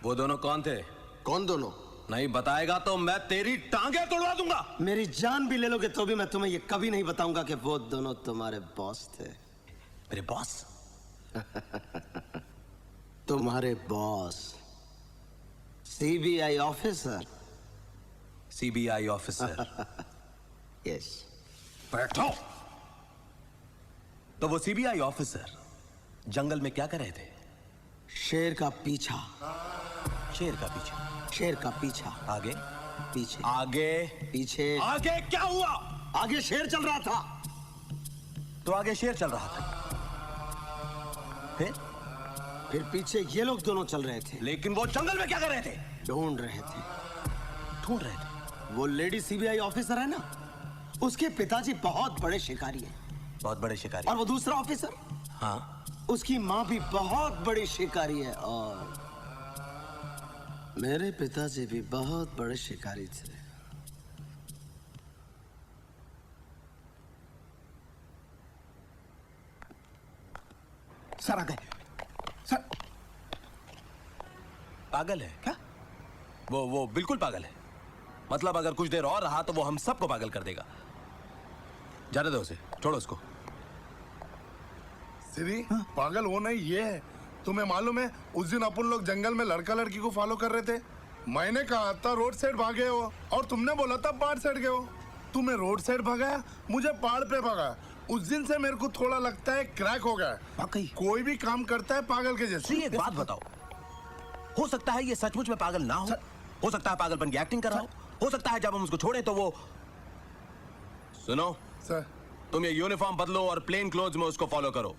वो दोनों कौन थे? कौन दोनों? नहीं बताएगा तो मैं तेरी टांगे तोड़वा दूंगा। मेरी जान भी ले लोगे तो भी मैं तुम्हें ये कभी नहीं बताऊंगा कि वो दोनों तुम्हारे बॉस थे। मेरे बॉस? तुम्हारे boss, CBI officer. CBI officer? Yes. बैठो। तो वो सीबीआई ऑफिसर जंगल में क्या कर रहे थे? शेर का पीछा। शेर का पीछा? शेर का पीछा। आगे? पीछे। आगे? पीछे। आगे क्या हुआ? आगे शेर चल रहा था। तो आगे शेर चल रहा था, फिर पीछे ये लोग दोनों चल रहे थे। लेकिन वो जंगल में क्या कर रहे थे? ढूंढ रहे थे। ढूंढ रहे थे? वो लेडी सीबीआई ऑफिसर है ना, उसके पिताजी बहुत बड़े शिकारी हैं। बहुत बड़े शिकारी? और वो दूसरा ऑफिसर, हाँ, उसकी माँ भी बहुत बड़ी शिकारी है। और मेरे पिताजी भी बहुत बड़े शिकारी थे। सर आ गए। सर पागल है क्या? वो बिल्कुल पागल है। मतलब अगर कुछ देर और रहा तो वो हम सबको पागल कर देगा। जाने दो उसे, छोड़ो उसको। श्री, पागल वो नहीं ये है। तुम्हें मालूम है उस दिन अपन लोग जंगल में लड़का लड़की को फॉलो कर रहे थे। मैंने कहा था रोड साइड भागे हो और तुमने बोला था पहाड़ साइड गए हो। तुम्हें रोड साइड भगाया, मुझे पहाड़ पे भगाया। उस दिन से मेरे को थोड़ा लगता है क्रैक हो गया। कोई भी काम करता है पागल के जैसे। एक बात बताओ, हो सकता है ये सचमुच में पागल ना हो सकता है पागलपन की एक्टिंग कर रहा हो सकता है जब हम उसको छोड़े तो वो। सुनो सर, तुम ये यूनिफॉर्म बदलो और प्लेन क्लोथ्स में उसको फॉलो करो।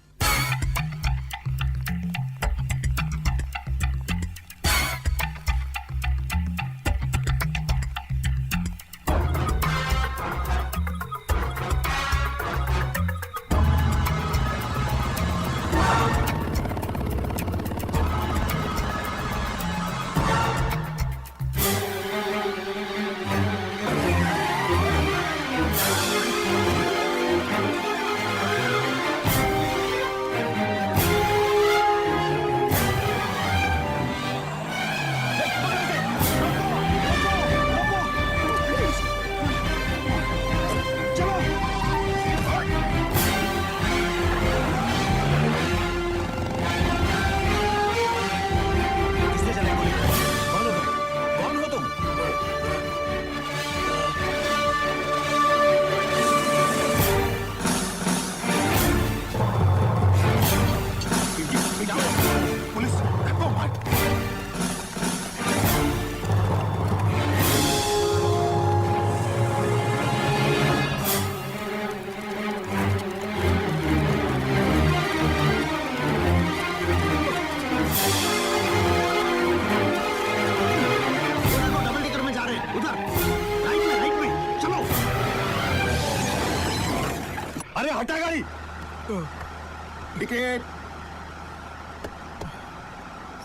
टिकट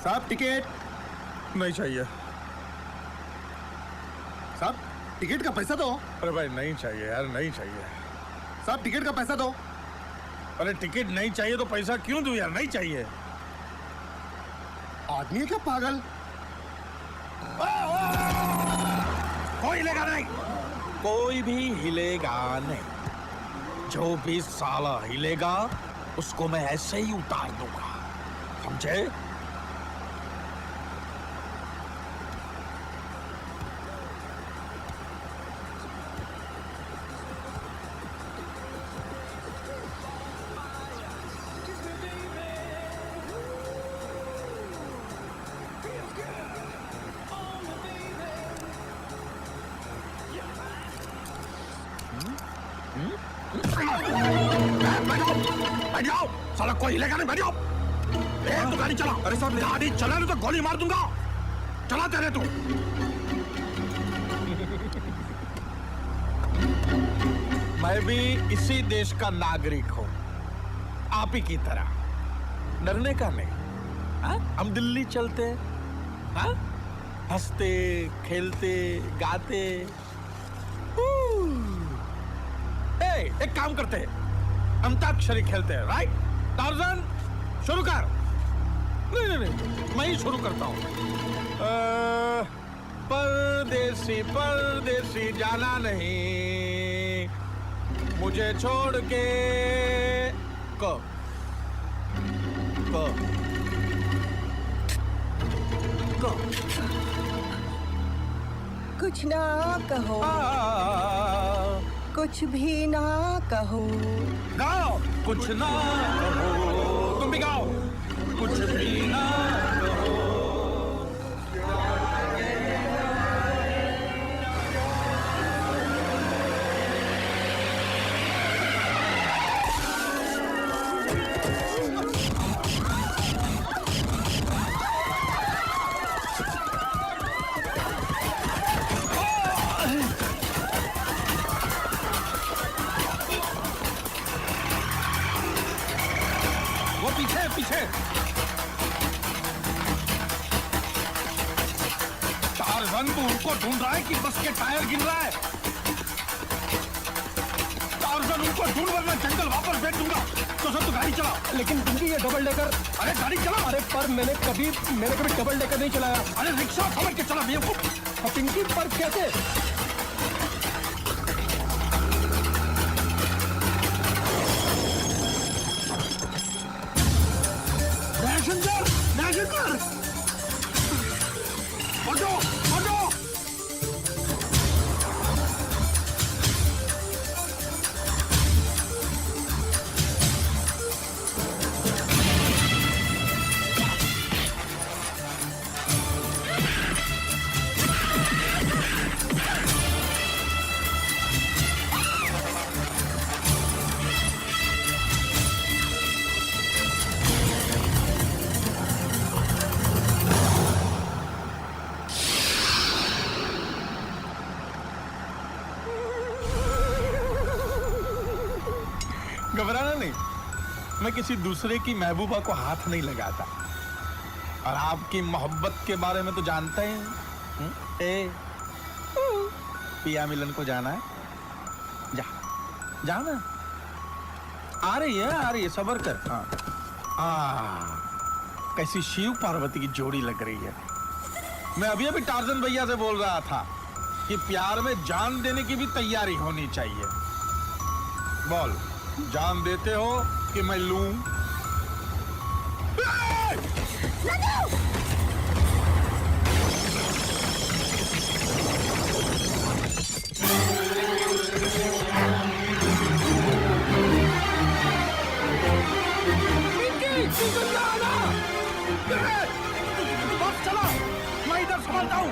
साहब, टिकट नहीं चाहिए साहब, टिकट का पैसा दो। अरे भाई नहीं चाहिए यार, नहीं चाहिए साहब, टिकट का पैसा दो। अरे टिकट नहीं चाहिए तो पैसा क्यों दूं यार, नहीं चाहिए। आदमी है क्या पागल? कोई हिलेगा नहीं, कोई भी हिलेगा नहीं। जो भी साला हिलेगा उसको मैं ऐसे ही उतार दूंगा, समझे? बैठ जाओ, साला कोई हिलेगा नहीं, बैठ जाओ। तू गाड़ी चला। अरे साहब, गाड़ी चला नहीं तो गोली मार दूंगा। चला तेरे तू। मैं भी इसी देश का नागरिक हूं, आप ही की तरह। डरने का नहीं। हा? हम दिल्ली चलते, हा? हंसते खेलते गाते। एक काम करते हैं, अंताक्षरी खेलते हैं, राइट? टार्जन शुरू कर। नहीं नहीं नहीं, मैं ही शुरू करता हूं। परदेसी परदेसी जाना नहीं मुझे छोड़ के। को कुछ ना कहो, कुछ भी ना कहो। गाओ, कुछ ना कहो। तुम भी गाओ, कुछ भी ना कहो। पीछे टार्जन तू उनको ढूंढ रहा है कि बस के टायर गिर रहा है? टार्जन उनको ढूंढ, वरना जंगल वापस भेज दूंगा। तो सब तू गाड़ी चला। लेकिन पिंकी ये डबल डेकर। अरे गाड़ी चला। अरे पर मैंने कभी डबल डेकर नहीं चलाया। अरे रिक्शा समझ के चला बेवकूफ। पिंकी पर कैसे? घबराना नहीं, मैं किसी दूसरे की महबूबा को हाथ नहीं लगाता। और आपकी मोहब्बत के बारे में तो जानता ही। ए, पिया मिलन को जाना है? जाना। आ रही है, सबर कर। कैसी शिव पार्वती की जोड़ी लग रही है। मैं अभी टार्जन भैया से बोल रहा था कि प्यार में जान देने की भी तैयारी होनी चाहिए। बोल, जान देते हो कि मैं लूं? चला, मैं इधर संभालता हूं।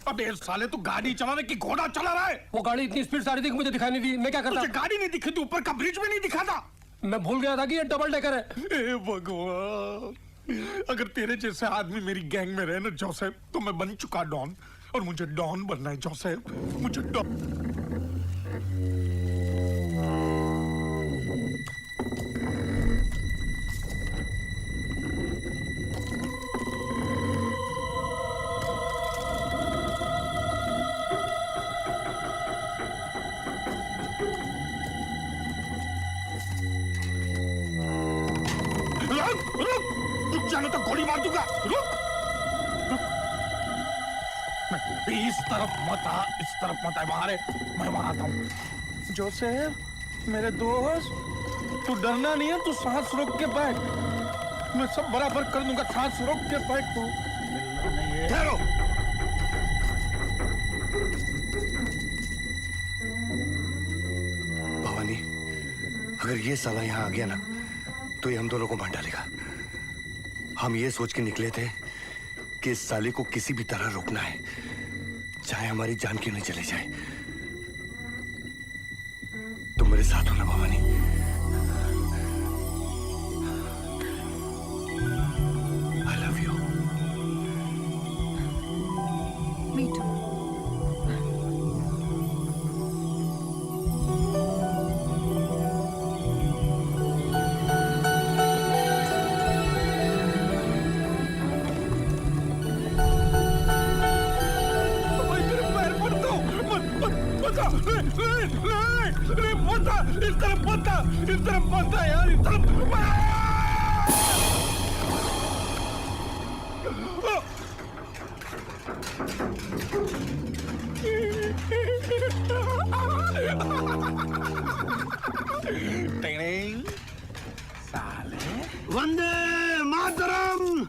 अबे साले तू गाड़ी चलाने की घोड़ा चला रहा है। वो गाड़ी इतनी स्पीड से आ रही थी कि मुझे दिखाई नहीं दी। मैं क्या करता? तुझे गाड़ी नहीं दिखी थी, ऊपर का ब्रिज में नहीं दिखा था। मैं भूल गया था कि ये डबल डेकर है। ए भगवान, अगर तेरे जैसे आदमी मेरी गैंग में रहे ना जोसेफ, तो मैं बन चुका डॉन, और मुझे डॉन बनना है जोसेफ, मुझे डॉन। रुक जाना तो गोली मार दूंगा। रुक, इस तरफ मत आ, इस तरफ मत आ, वहां मैं वहां आता हूँ। जोसेफ मेरे दोस्त, तू डरना नहीं है, तू सांस रोक के बैठ, मैं सब बराबर कर दूंगा। सांस रोक के बैठ तू। ठहरो। भवानी, अगर ये साला यहाँ आ गया ना तो ये हम दोनों को मार डालेगा। हम ये सोच के निकले थे कि इस साले को किसी भी तरह रोकना है, चाहे हमारी जान क्यों नहीं चली जाए। तुम मेरे साथ हो ना Bhavani? I love you. Me too. इस तरफ मत आ यार, इस तरफ। साले वंदे मातरम।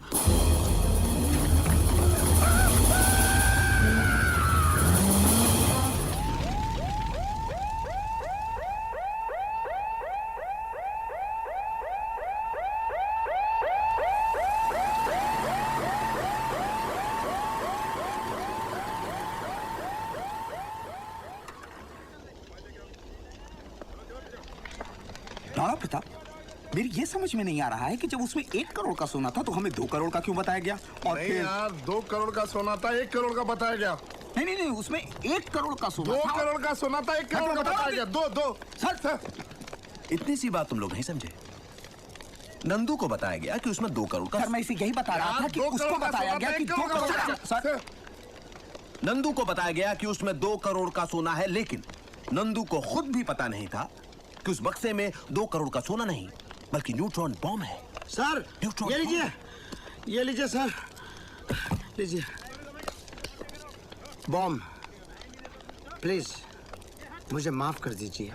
राणा प्रताप, मेरी ये समझ में नहीं आ रहा है कि जब उसमें 1 करोड़ का सोना था तो हमें 2 करोड़ का क्यों बताया गया? और नहीं यार, 2 करोड़ का सोना था, 1 करोड़ का बताया गया। नहीं, उसमें 1 करोड़ का सोना 2 था। करोड़ का सोना था, 1 करोड़ का बताया गया। दो सर, इतनी सी बात तुम लोग नहीं समझे। नंदू को बताया गया कि उसमें 2 करोड़ का। सर, मैं इसे यही बता रहा था कि उसको बताया गया कि 2 करोड़ का। सर, नंदू को बताया गया कि उसमें 2 करोड़ का सोना है, लेकिन नंदू को खुद भी पता नहीं था कि उस बक्से में 2 करोड़ का सोना नहीं बल्कि न्यूट्रॉन बॉम्ब है। सर, ये लीजिए, ये लीजिए सर, लीजिए बॉम्ब। प्लीज मुझे माफ कर दीजिए।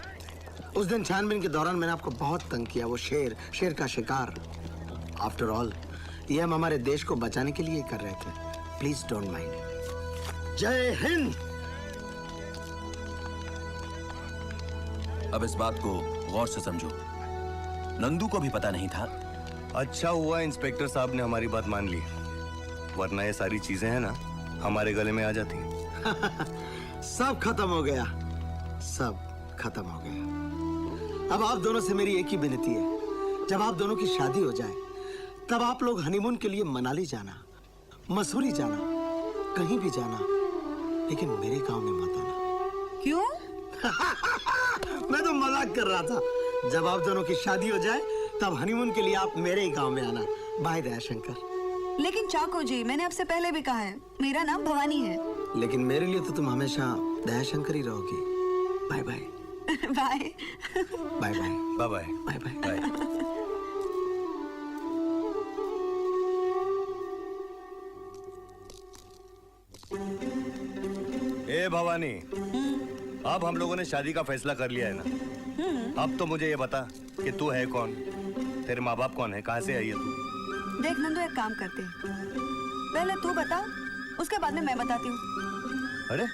उस दिन छानबीन के दौरान मैंने आपको बहुत तंग किया। वो शेर का शिकार। आफ्टर ऑल ये हम हमारे देश को बचाने के लिए कर रहे थे। Please don't mind. जय हिंद। अब इस बात को गौर से समझो, नंदू को भी पता नहीं था। अच्छा हुआ इंस्पेक्टर साहब ने हमारी बात मान ली, वरना ये सारी चीजें हैं ना हमारे गले में आ जाती। सब खत्म हो गया, सब खत्म हो गया। अब आप दोनों से मेरी एक ही विनती है, जब आप दोनों की शादी हो जाए तब आप लोग हनीमून के लिए मनाली जाना, मसूरी जाना, कहीं भी जाना, लेकिन मेरे गांव में मत आना। क्यों? मैं तो मजाक कर रहा था। जब आप दोनों की शादी हो जाए तब हनीमून के लिए आप मेरे ही गांव में आना। बाय दयाशंकर। लेकिन चाको जी, मैंने आपसे पहले भी कहा है, मेरा नाम भवानी है। लेकिन मेरे लिए तो तुम हमेशा दयाशंकर ही रहोगी। Bye bye. Bye bye bye bye bye bye bye. ए भवानी, अब हम लोगों ने शादी का फैसला कर लिया है ना। अब तो मुझे ये बता कि तू है कौन, तेरे माँ बाप कौन है, कहाँ से आई है तू? देख नंदू, एक काम करते हैं, पहले तू बता, उसके बाद में मैं बताती हूँ। अरे